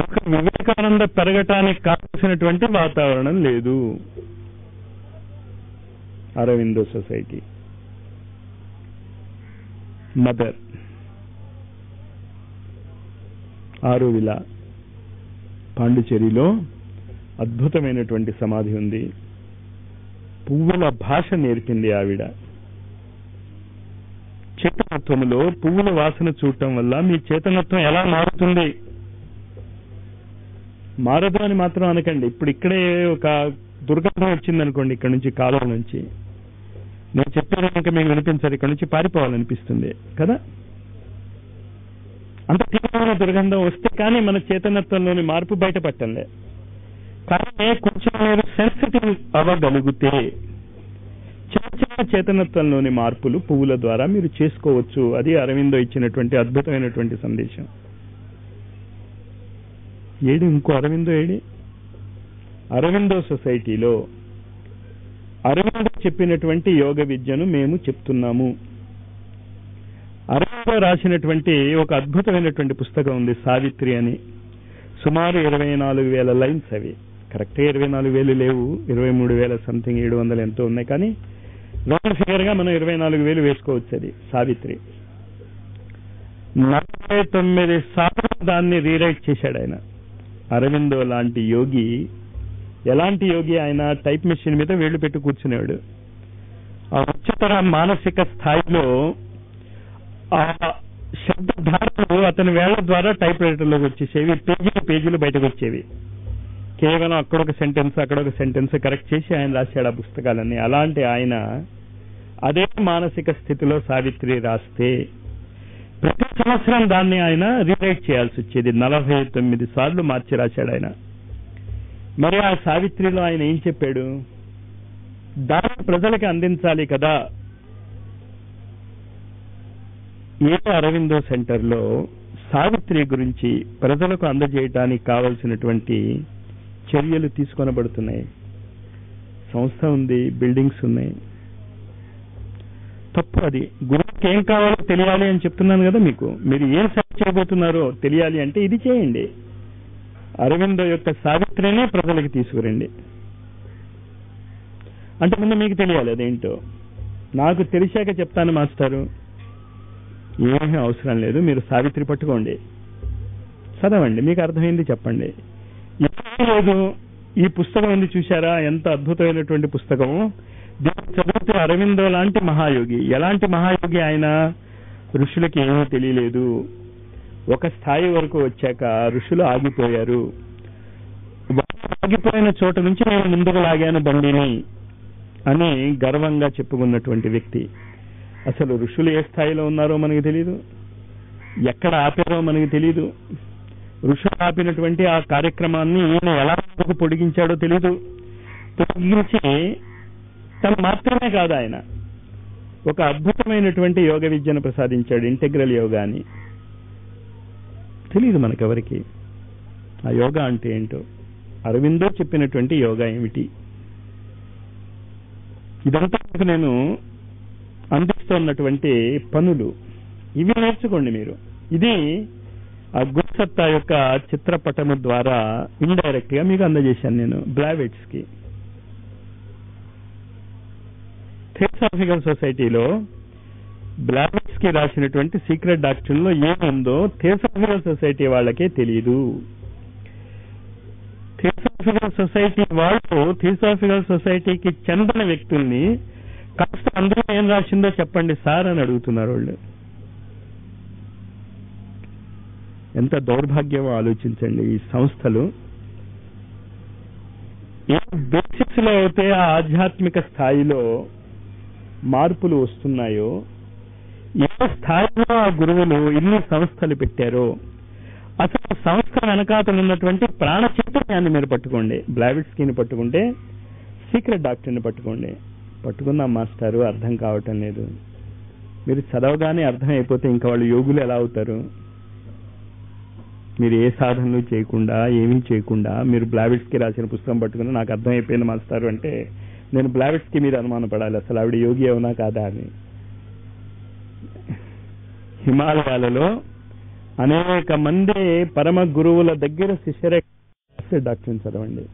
C: ఒక వివేకానంద పెరగటానికి కావాల్సినటువంటి వాతావరణం లేదు. అరవిందో సొసైటీ, మదర్, ఆరోవిల, పాండిచేరిలో అద్భుతమైనటువంటి సమాధి ఉంది. పువ్వుల భాష నేర్పింది ఆవిడ. చేతనత్వములో పువ్వుల వాసన చూడటం వల్ల మీ చేతనత్వం ఎలా మారుతుంది? మారదు అని మాత్రం అనకండి. ఇప్పుడు ఇక్కడే ఒక దుర్గంధం వచ్చిందనుకోండి, ఇక్కడ నుంచి కాలువ నుంచి, నేను చెప్పేది ఇంకా మీకు వినిపించారు, ఇక్కడ నుంచి పారిపోవాలనిపిస్తుంది కదా. అంత తీవ్రమైన దుర్గంధం వస్తే కానీ మన చేతనత్వంలోని మార్పు బయటపట్టంలే. కానీ కొంచెం మీరు సెన్సిటివ్ అవ్వగలిగితే చిన్న చిన్న చేతనత్వంలోని మార్పులు పువ్వుల ద్వారా మీరు చేసుకోవచ్చు. అది అరవిందో ఇచ్చినటువంటి అద్భుతమైనటువంటి సందేశం. ఇంకో అరవిందో అరవిందో సొసైటీలో అరవిందో చెప్పినటువంటి యోగ విద్యను మేము చెప్తున్నాము. అరవిందో రాసినటువంటి ఒక అద్భుతమైనటువంటి పుస్తకం ఉంది, సావిత్రి అని. సుమారు 24,000 లైన్స్. అవి కరెక్ట్గా 24,000 లేవు, 23,000 సంథింగ్ 700 ఎంతో ఉన్నాయి. కానీ రౌండ్ ఫిగర్ గా మనం 24,000 వేసుకోవచ్చు. అది సావిత్రి. 49 సార్లు దాన్ని రీరైట్ చేశాడు ఆయన. అరవిందో లాంటి యోగి ఎలాంటి యోగి ఆయన? టైప్ మెషిన్ మీద వేళ్లు పెట్టి కూర్చునేవాడు. ఆ ఉच्चతర మానసిక స్థాయిలో ఆ శబ్దధారలు అతని వేళ్ల ద్వారా టైప్ రైటర్లోకి వచ్చేసేవి, పేజీలు బయటకు వచ్చేవి. కేవలం అక్కడొక సెంటెన్స్ కరెక్ట్ చేసి ఆయన రాశాడు ఆ పుస్తకాలన్నీ. అలాంటి ఆయన అదే మానసిక స్థితిలో సావిత్రి రాస్తే ప్రతి సంవత్సరం దాన్ని ఆయన రీరైట్ చేయాల్సి వచ్చేది. 49 సార్లు మార్చి రాశాడు ఆయన. మరి ఆ సావిత్రిలో ఆయన ఏం చెప్పాడు? దాన్ని ప్రజలకి అందించాలి కదా. ఏ అరవిందో సెంటర్లో సావిత్రి గురించి ప్రజలకు అందజేయటానికి కావలసినటువంటి చర్యలు తీసుకొనబడుతున్నాయి. సంస్థ ఉంది, బిల్డింగ్స్ ఉన్నాయి. తప్పు అది. గురువుకి ఏం కావాలో తెలియాలి అని చెప్తున్నాను కదా మీకు. మీరు ఏం సెర్చ్ చేయబోతున్నారో తెలియాలి అంటే ఇది చేయండి. అరవిందో యొక్క సావిత్రినే ప్రజలకు తీసుకురండి. అంటే ముందు మీకు తెలియాలి అదేంటో. నాకు తెలిసాక చెప్తాను మాస్టారు, ఏమీ అవసరం లేదు, మీరు సావిత్రి పట్టుకోండి, చదవండి, మీకు అర్థమైంది చెప్పండి. ఏమీ లేదు, ఈ పుస్తకం ఉంది చూశారా, ఎంత అద్భుతమైనటువంటి పుస్తకము. దీన్ని చదివితే అరవిందో లాంటి మహాయోగి. ఎలాంటి మహాయోగి ఆయన? ఋషులకి ఏమీ తెలియలేదు. ఒక స్థాయి వరకు వచ్చాక ఋషులు ఆగిపోయారు. ఆగిపోయిన చోట నుంచి నేను ముందుకు లాగాను బండిని అని గర్వంగా చెప్పుకున్నటువంటి వ్యక్తి. అసలు ఋషులు ఏ స్థాయిలో ఉన్నారో మనకి తెలీదు, ఎక్కడ ఆపారో మనకి తెలీదు. ఋషులు ఆపినటువంటి ఆ కార్యక్రమాన్ని ఈయన ఎలా ముందుకు పొడిగించాడో తెలీదు. పొడిగించి తను మాత్రమే కాదు, ఆయన ఒక అద్భుతమైనటువంటి యోగ విద్యను ప్రసాదించాడు, ఇంటెగ్రల్ యోగా అని. తెలీదు మనకెవరికి ఆ యోగా అంటే ఏంటో. అరవిందో చెప్పినటువంటి యోగా ఏమిటి? ఇదంతా నేను అందిస్తున్నటువంటి పనులు, ఇవి నేర్చుకోండి మీరు. ఇది ఆ గురుసత్తా యొక్క చిత్రపటము ద్వారా ఇండైరెక్ట్ గా మీకు అందజేశాను నేను. బ్లావెట్స్ కి థియోసాఫికల్ సొసైటీలో బ్లావెట్స్ కి రాసినటువంటి సీక్రెట్ డాక్ట్రిన్ లో ఏముందో థియోసాఫికల్ సొసైటీ వాళ్ళకే తెలియదు. థియోసాఫికల్ సొసైటీ వాళ్ళు థియోసాఫికల్ సొసైటీకి చెందిన వ్యక్తుల్ని కాస్త అందులో ఏం రాసిందో చెప్పండి సార్ అని అడుగుతున్నారు వాళ్ళు. ఎంత దౌర్భాగ్యమో ఆలోచించండి. ఈ సంస్థలు ఏ బేసిక్స్ లో అయితే ఆ ఆధ్యాత్మిక స్థాయిలో మార్పులు వస్తున్నాయో, ఏ స్థాయిలో ఆ గురువులు ఇన్ని సంస్థలు పెట్టారో, అసలు సంస్థ వెనకాతలు ఉన్నటువంటి ప్రాణ చైతన్యాన్ని మీరు పట్టుకోండి. బ్లావెట్స్కీని పట్టుకుంటే, సీక్రెట్ డాక్టర్ని పట్టుకోండి. పట్టుకుందాం మాస్టారు, అర్థం కావటం లేదు. మీరు చదవగానే అర్థం అయిపోతే ఇంకా వాళ్ళు యోగులు ఎలా అవుతారు? మీరు ఏ సాధనలు చేయకుండా, ఏమీ చేయకుండా మీరు బ్లావెట్స్కి రాసిన పుస్తకం పట్టుకుని నాకు అర్థం అయిపోయింది మాస్టారు అంటే నేను బ్లావెట్స్కి మీరు అనుమానపడాలి అసలు ఆవిడ యోగి అవునా కాదా అని. హిమాలయాలలో అనేక మంది పరమ గురువుల దగ్గర శిష్యరే డాక్టర్ని చదవండి.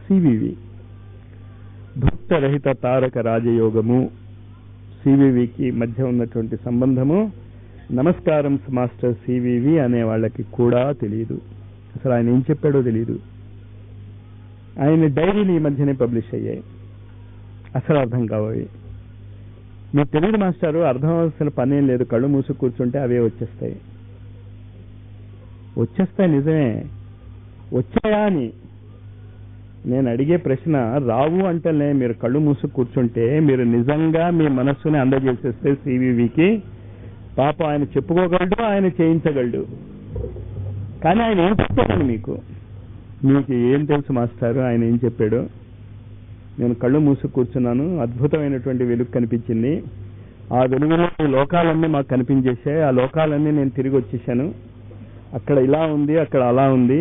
C: సివివి భక్తరహిత తారక రాజయోగము, సివివికి మధ్య ఉన్నటువంటి సంబంధము నమస్కారం మాస్టర్ సివివి అనే వాళ్ళకి కూడా తెలియదు. అసలు ఆయన ఏం చెప్పాడో తెలియదు. ఆయన డైరీలు ఈ మధ్యనే పబ్లిష్ అయ్యాయి, అసలు అర్థం కావాలి. మీకు తెలియదు మాస్టారు, అర్థం అవ్వాల్సిన పని ఏం లేదు, కళ్ళు మూసు కూర్చుంటే అవే వచ్చేస్తాయి. నిజమే, వచ్చాయా అని నేను అడిగే ప్రశ్న. రావు అంటేనే మీరు కళ్ళు మూసు కూర్చుంటే మీరు నిజంగా మీ మనస్సుని అందజేసేస్తే సివివికి పాప ఆయన చెప్పుకోగలడు, ఆయన చేయించగలడు. కానీ ఆయన ఏం చెప్పాడు మీకు ఏం తెలుసు మాస్టారు ఆయన ఏం చెప్పాడు? నేను కళ్ళు మూసు కూర్చున్నాను, అద్భుతమైనటువంటి వెలుగు కనిపించింది, ఆ వెలుగులో ఈ లోకాలన్నీ మాకు కనిపించేశాయి, ఆ లోకాలన్నీ నేను తిరిగి వచ్చేసాను, అక్కడ ఇలా ఉంది, అక్కడ అలా ఉంది.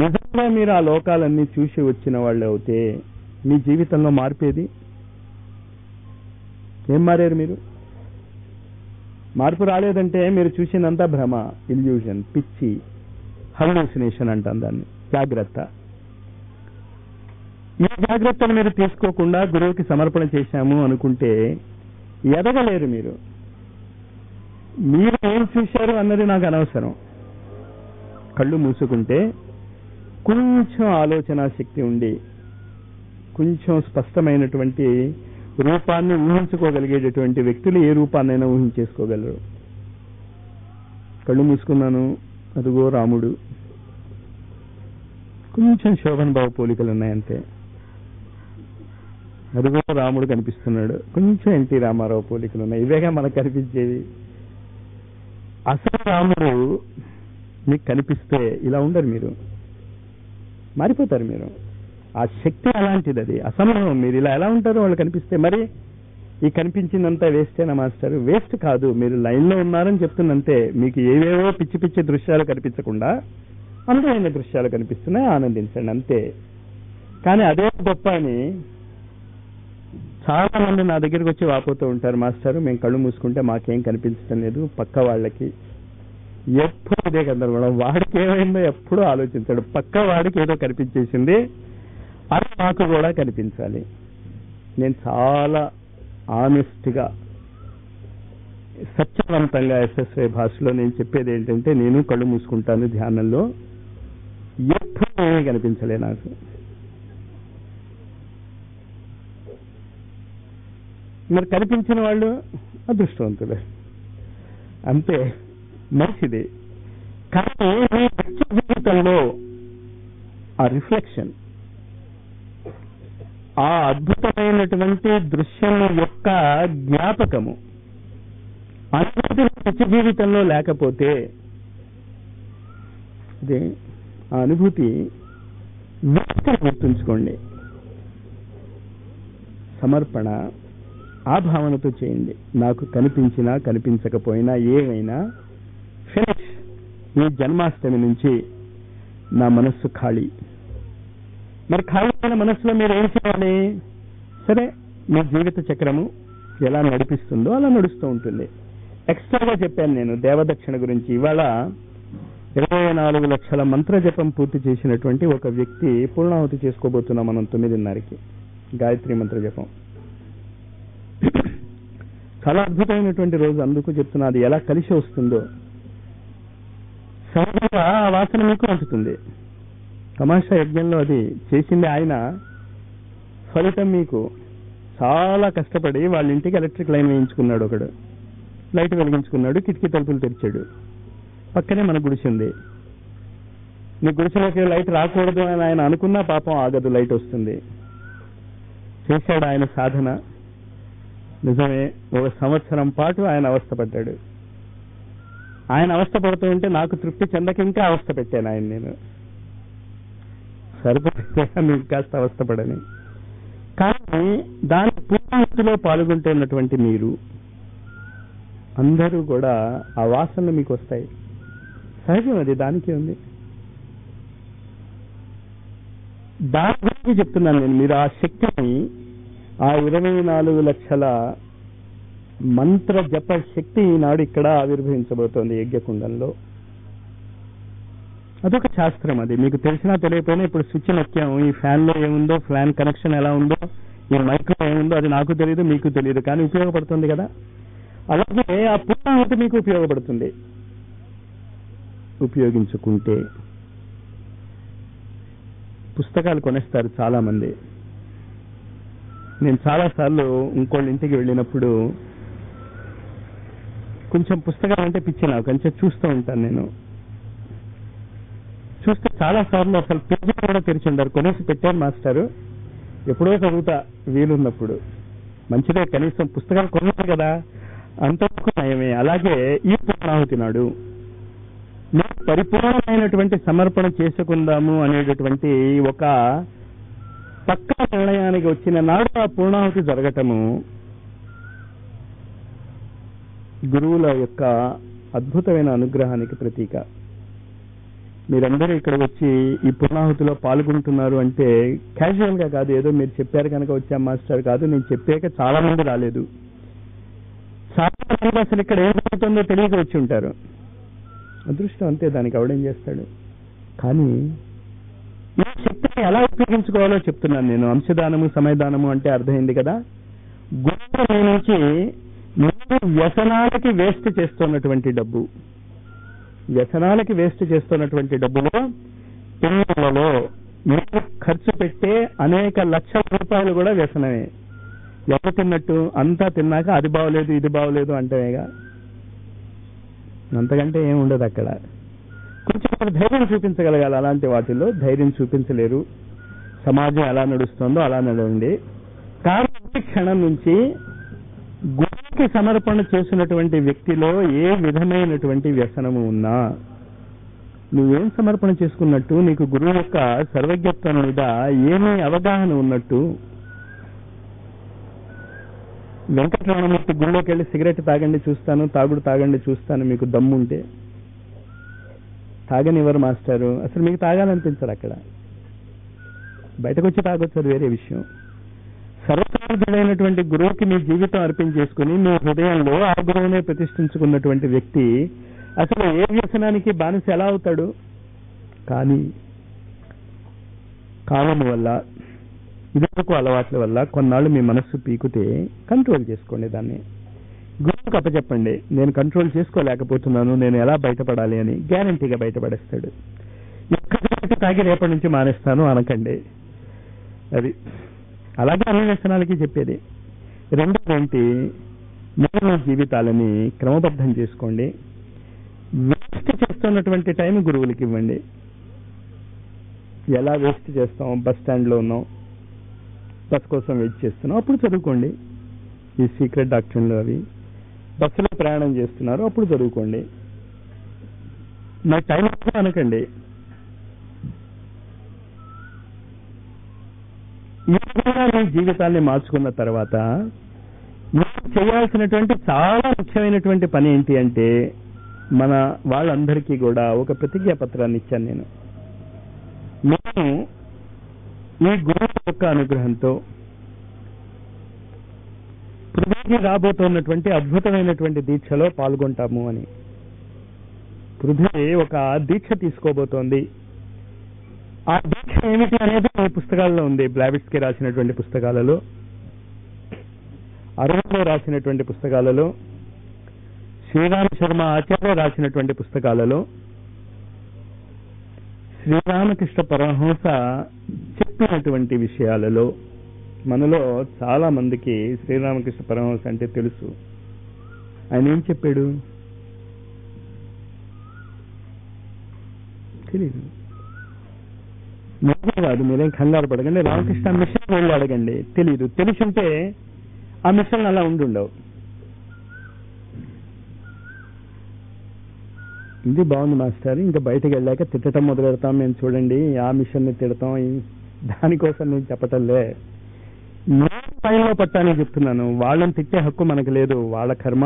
C: నిజంగా మీరు ఆ లోకాలన్నీ చూసి వచ్చిన వాళ్ళు అవుతే మీ జీవితంలో మార్పేది ఏం మారారు మీరు? మార్పు రాలేదంటే మీరు చూసినంత భ్రమ, ఇల్యూషన్, పిచ్చి, హల్యూసినేషన్ అంటాం దాన్ని. జాగ్రత్త. ఈ జాగ్రత్తను మీరు తీసుకోకుండా గురువుకి సమర్పణ చేశాము అనుకుంటే ఎదగలేరు మీరు. మీరు ఏం చూశారు అన్నది నాకు అనవసరం. కళ్ళు మూసుకుంటే కొంచెం ఆలోచన శక్తి ఉండి కొంచెం స్పష్టమైనటువంటి రూపాన్ని ఊహించుకోగలిగేటటువంటి వ్యక్తులు ఏ రూపాన్నైనా ఊహించేసుకోగలరు. కళ్ళు మూసుకున్నాను, అదిగో రాముడు, కొంచెం శోభన్ బాబు పోలికలు ఉన్నాయంతే. అదిగో రాముడు కనిపిస్తున్నాడు, కొంచెం ఎన్టీ రామారావు పోలికలు ఉన్నాయి. ఇవేగా మనకు కనిపించేవి. అసలు రాముడు మీకు కనిపిస్తే ఇలా ఉండరు, మీరు మారిపోతారు. మీరు ఆ శక్తి అలాంటిది, అది అసంభవం. మీరు ఇలా ఎలా ఉంటారో వాళ్ళు కనిపిస్తే. మరి ఈ కనిపించిందంతా వేస్టేనా మాస్టర్? వేస్ట్ కాదు, మీరు లైన్లో ఉన్నారని చెప్తున్నంతే. మీకు ఏవేవో పిచ్చి పిచ్చి దృశ్యాలు కనిపించకుండా అందమైన దృశ్యాలు కనిపిస్తున్నాయి, ఆనందించండి అంతే. కానీ అదే గొప్ప అని చాలా మంది నా దగ్గరికి వచ్చి వాపోతూ ఉంటారు, మాస్టర్ మేము కళ్ళు మూసుకుంటే మాకేం కనిపించడం లేదు, పక్క వాళ్ళకి ఎప్పుడు ఇదే గందరగోళం. వాడికి ఏమైందో ఎప్పుడూ ఆలోచించాడు. పక్క వాడికి ఏదో కనిపించేసింది, అది నాకు కూడా కనిపించాలి. నేను చాలా ఆనెస్ట్గా సత్యవంతంగా ఎస్ఎస్ఐ భాషలో నేను చెప్పేది ఏంటంటే, నేను కళ్ళు మూసుకుంటాను ధ్యానంలో, ఎప్పుడు ఏమీ కనిపించలే నాకు. మరి కనిపించిన వాళ్ళు అదృష్టవంతులే, అంతే, మంచిది. కానీ మీ వ్యక్తి జీవితంలో ఆ రిఫ్లెక్షన్, ఆ అద్భుతమైనటువంటి దృశ్యం యొక్క జ్ఞాపకము అనుభూతి నిత్య జీవితంలో లేకపోతే, అదే ఆ అనుభూతి గుర్తుంచుకోండి. సమర్పణ ఆ భావనతో చేయండి. నాకు కనిపించినా కనిపించకపోయినా ఏమైనా ఫినిష్. ఈ జన్మాష్టమి నుంచి నా మనస్సు ఖాళీ. మరి ఖాళీ అయిన మనస్సులో మీరు ఏం చేయాలి? సరే, మీ జీవిత చక్రము ఎలా నడిపిస్తుందో అలా నడుస్తూ ఉంటుంది. ఎక్స్ట్రాగా చెప్పాను నేను దేవదక్షిణ గురించి. ఇవాళ 24 లక్షల మంత్ర జపం పూర్తి చేసినటువంటి ఒక వ్యక్తి పూర్ణాహుతి చేసుకోబోతున్నాం మనం 9:30కి గాయత్రి మంత్ర జపం. చాలా అద్భుతమైనటువంటి రోజు, అందుకు చెప్తున్నా. అది ఎలా కలిసి వస్తుందో సహజంగా ఆ వాసన మీకు అంటుతుంది. తమాషా యజ్ఞంలో అది చేసింది ఆయన, ఫలితం మీకు. చాలా కష్టపడి వాళ్ళ ఇంటికి ఎలక్ట్రిక్ లైన్ వేయించుకున్నాడు ఒకడు, లైట్ వెలిగించుకున్నాడు, కిటికీ తలుపులు తెరిచాడు. పక్కనే మన గుడిసె ఉంది. నీ గుడిసెలోకి లైట్ రాకూడదు అని ఆయన అనుకున్నా పాపం ఆగదు, లైట్ వస్తుంది. చేశాడు ఆయన సాధన. నిజమే, 1 సంవత్సరం పాటు ఆయన అవస్థపడ్డాడు. ఆయన అవస్థపడుతూ ఉంటే నాకు తృప్తి చెందక ఇంకా అవస్థ పెట్టాను ఆయన. నేను సరిపడితే మీకు కాస్త అవస్థపడని. కానీ దాని పూర్తిలో పాల్గొంటున్నటువంటి మీరు అందరూ కూడా ఆ వాసనలు మీకు వస్తాయి. సహజం, అది దానికే ఉంది. దాని గురించి చెప్తున్నాను నేను. మీరు ఆ శక్తిని, ఆ 24 లక్షల మంత్ర జప శక్తి ఈనాడు ఇక్కడ ఆవిర్భవించబోతోంది యజ్ఞకుండంలో. అదొక శాస్త్రం. అది మీకు తెలిసినా తెలియకపోయినా ఇప్పుడు స్విచ్ నొక్కాము. ఈ ఫ్యాన్లో ఏముందో, ఫ్యాన్ కనెక్షన్ ఎలా ఉందో, ఈ మైక్లో ఏముందో అది నాకు తెలియదు, మీకు తెలియదు, కానీ ఉపయోగపడుతుంది కదా. అలాగే ఆ పూర్ణాహుతి మీకు ఉపయోగపడుతుంది ఉపయోగించుకుంటే. పుస్తకాలు కొనేస్తారు చాలా మంది. నేను చాలాసార్లు ఇంకోళ్ళ ఇంటికి వెళ్ళినప్పుడు కొంచెం పుస్తకాలు అంటే పిచ్చి నాకు, కొంచెం చూస్తూ ఉంటాను నేను. చూస్తే చాలాసార్లు అసలు పేజీ కూడా తెరిచి ఉండరు, కొనేసి పెట్టారు మాస్టారు, ఎప్పుడో చదువుతా వీలున్నప్పుడు. మంచిదే, కనీసం పుస్తకాలు కొన్నారు కదా, అంతవరకు నయమే. అలాగే ఈ పూర్ణాహుతి నాడు మేము పరిపూర్ణమైనటువంటి సమర్పణ చేసుకుందాము అనేటటువంటి ఒక పక్కా నిర్ణయానికి వచ్చిన నాడు ఆ పూర్ణాహుతి జరగటము గురువుల యొక్క అద్భుతమైన అనుగ్రహానికి ప్రతీక. మీరందరూ ఇక్కడ వచ్చి ఈ పూర్ణాహుతిలో పాల్గొంటున్నారు అంటే క్యాజువల్ గా కాదు, ఏదో మీరు చెప్పారు కనుక వచ్చాం మాస్టర్ కాదు. నేను చెప్పాక చాలా మంది రాలేదు. చాలా మంది అసలు ఇక్కడ ఏం జరుగుతుందో తెలియక వచ్చి ఉంటారు. అదృష్టం అంతే, దానికి అవడేం చేస్తాడు. కానీ ఈ శక్తిని ఎలా ఉపయోగించుకోవాలో చెప్తున్నాను నేను. అంశదానము సమయదానము అంటే అర్థమైంది కదా. గురువు నుంచి మీరు వ్యసనాలకి వేస్ట్ చేస్తున్నటువంటి డబ్బు, వ్యసనాలకి వేస్ట్ చేస్తున్నటువంటి డబ్బులో పిల్లలలో మీరు ఖర్చు పెట్టే అనేక లక్షల రూపాయలు కూడా వ్యసనమే. ఎవరు తిన్నట్టు? అంతా తిన్నాక అది బాగోలేదు ఇది బాగోలేదు అంటేగా, అంతకంటే ఏం ఉండదు అక్కడ. కొంచెం ధైర్యం చూపించగలగాలి. అలాంటి వాటిల్లో ధైర్యం చూపించలేరు. సమాజం ఎలా నడుస్తుందో అలా నడవండి. కానీ ఈ క్షణం నుంచి గురువుకి సమర్పణ చేసినటువంటి వ్యక్తిలో ఏ విధమైనటువంటి వ్యసనము ఉన్నా, నువ్వేం సమర్పణ చేసుకున్నట్టు, నీకు గురువు యొక్క సర్వజ్ఞత్వం మీద ఏమీ అవగాహన ఉన్నట్టు. వెంకటరమణమూర్తి గుళ్ళోకి వెళ్ళి సిగరెట్ తాగండి చూస్తాను, తాగుడు తాగండి చూస్తాను, మీకు దమ్ముంటే తాగనివ్వరు మాస్టారు. అసలు మీకు తాగాలనిపించరు. అక్కడ బయటకు వచ్చి తాగొచ్చు, అది వేరే విషయం. సర్వసమర్థుడైనటువంటి గురువుకి మీ జీవితం అర్పించేసుకుని మీ హృదయంలో ఆ గురువునే ప్రతిష్ఠించుకున్నటువంటి వ్యక్తి అసలు ఏ వ్యసనానికి బానిస ఎలా అవుతాడు? కానీ కాలం వల్ల, ఇదివరకు అలవాట్ల వల్ల కొన్నాళ్ళు మీ మనస్సు పీకుతే కంట్రోల్ చేసుకోండి. దాన్ని గురువుకు అప్పచెప్పండి. నేను కంట్రోల్ చేసుకోలేకపోతున్నాను, నేను ఎలా బయటపడాలి అని. గ్యారంటీగా బయటపడేస్తాడు. ఎక్కడికి తాగి రేపటి నుంచి మానేస్తాను అనకండి. అది అలాగే అన్ని వ్యసనాలకి చెప్పేది. రెండోదేంటి, మీరు మీ జీవితాలని క్రమబద్ధం చేసుకోండి. వేస్ట్ చేస్తున్నటువంటి టైం గురువులకి ఇవ్వండి. ఎలా వేస్ట్ చేస్తాం? బస్ స్టాండ్లో ఉన్నాం, బస్ కోసం వెయిట్ చేస్తున్నాం, అప్పుడు చదువుకోండి. ఈ సీక్రెట్ డాక్టర్లు అవి. బస్సులో ప్రయాణం చేస్తున్నారు, అప్పుడు చదువుకోండి. నాకు టైం అనకండి. ఈ విధంగా మీ జీవితాన్ని మార్చుకున్న తర్వాత మీరు చేయాల్సినటువంటి చాలా ముఖ్యమైనటువంటి పని ఏంటి అంటే, మన వాళ్ళందరికీ కూడా ఒక ప్రతిజ్ఞా పత్రాన్ని ఇచ్చాను నేను. మేము ఈ గురువు యొక్క అనుగ్రహంతో పృథ్వీకి రాబోతున్నటువంటి అద్భుతమైనటువంటి దీక్షలో పాల్గొంటాము అని. పృథ్వీ ఒక దీక్ష తీసుకోబోతోంది. ఆ దీక్ష ఏమిటి అనేది ఈ పుస్తకాల్లో ఉంది. బ్లావిట్స్కి రాసినటువంటి పుస్తకాలలో, అరవిందో రాసినటువంటి పుస్తకాలలో, శ్రీరామ శర్మ ఆచార్య రాసినటువంటి పుస్తకాలలో, శ్రీరామకృష్ణ పరమహంస చెప్పినటువంటి విషయాలలో. మనలో చాలా మందికి శ్రీరామకృష్ణ పరమహంస అంటే తెలుసు. ఆయన ఏం చెప్పాడు తెలియదు. మీరే కాదు, మీరేం కంగారు పడకండి. రామకృష్ణ మిషన్ వెళ్ళి అడగండి, తెలీదు. తెలుసుంటే ఆ మిషన్ అలా ఉండుండవు. ఇది బాగుంది మాస్టర్, ఇంకా బయటకు వెళ్ళాక తిట్టడం మొదలు పెడతాం మేము, చూడండి ఆ మిషన్ని తిడతాం, దానికోసం నేను చెప్పటంలే. నేను పైలో పట్టాలని చెప్తున్నాను. వాళ్ళని తిట్టే హక్కు మనకు లేదు. వాళ్ళ కర్మ,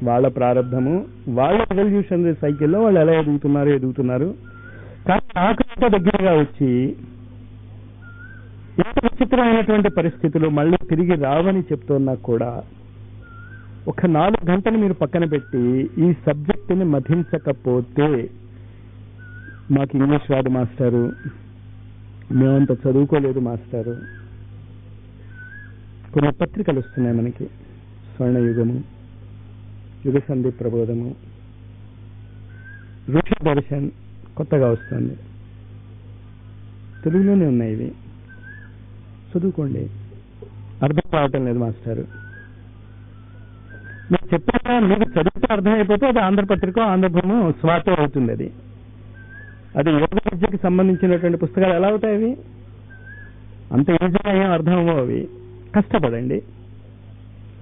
C: వాళ్ళ ప్రారంభము, వాళ్ళ రెవల్యూషన్ సైకిల్లో వాళ్ళు ఎలా ఎదుగుతున్నారు. కానీ నాకు ఇంత దగ్గరగా వచ్చి ఇంత విచిత్రమైనటువంటి పరిస్థితులు మళ్ళీ తిరిగి రావని చెప్తున్నా కూడా ఒక 4 గంటలు మీరు పక్కన పెట్టి ఈ సబ్జెక్టుని మధించకపోతే, మాకు ఇంగ్లీష్ రాదు మాస్టారు, మేమంత చదువుకోలేదు మాస్టారు. కొన్ని పత్రికలు వస్తున్నాయి మనకి, స్వర్ణయుగము, యుగ సంధి ప్రబోధము, ఋషి దర్శన్ కొత్తగా వస్తుంది, తెలుగులోనే ఉన్నాయి. ఇవి చదువుకోండి. అర్థం కావటం లేదు మాస్టారు, మీరు చెప్పాక మీకు చదివితే అర్థమైపోతే అది ఆంధ్రపత్రిక, ఆంధ్రభూమి, స్వాతో అవుతుంది. అది యోగ విద్యకి సంబంధించినటువంటి పుస్తకాలు ఎలా అవుతాయి? అవి అంత ఈజీగా ఏం అర్థం అవ్వవు. అవి కష్టపడండి.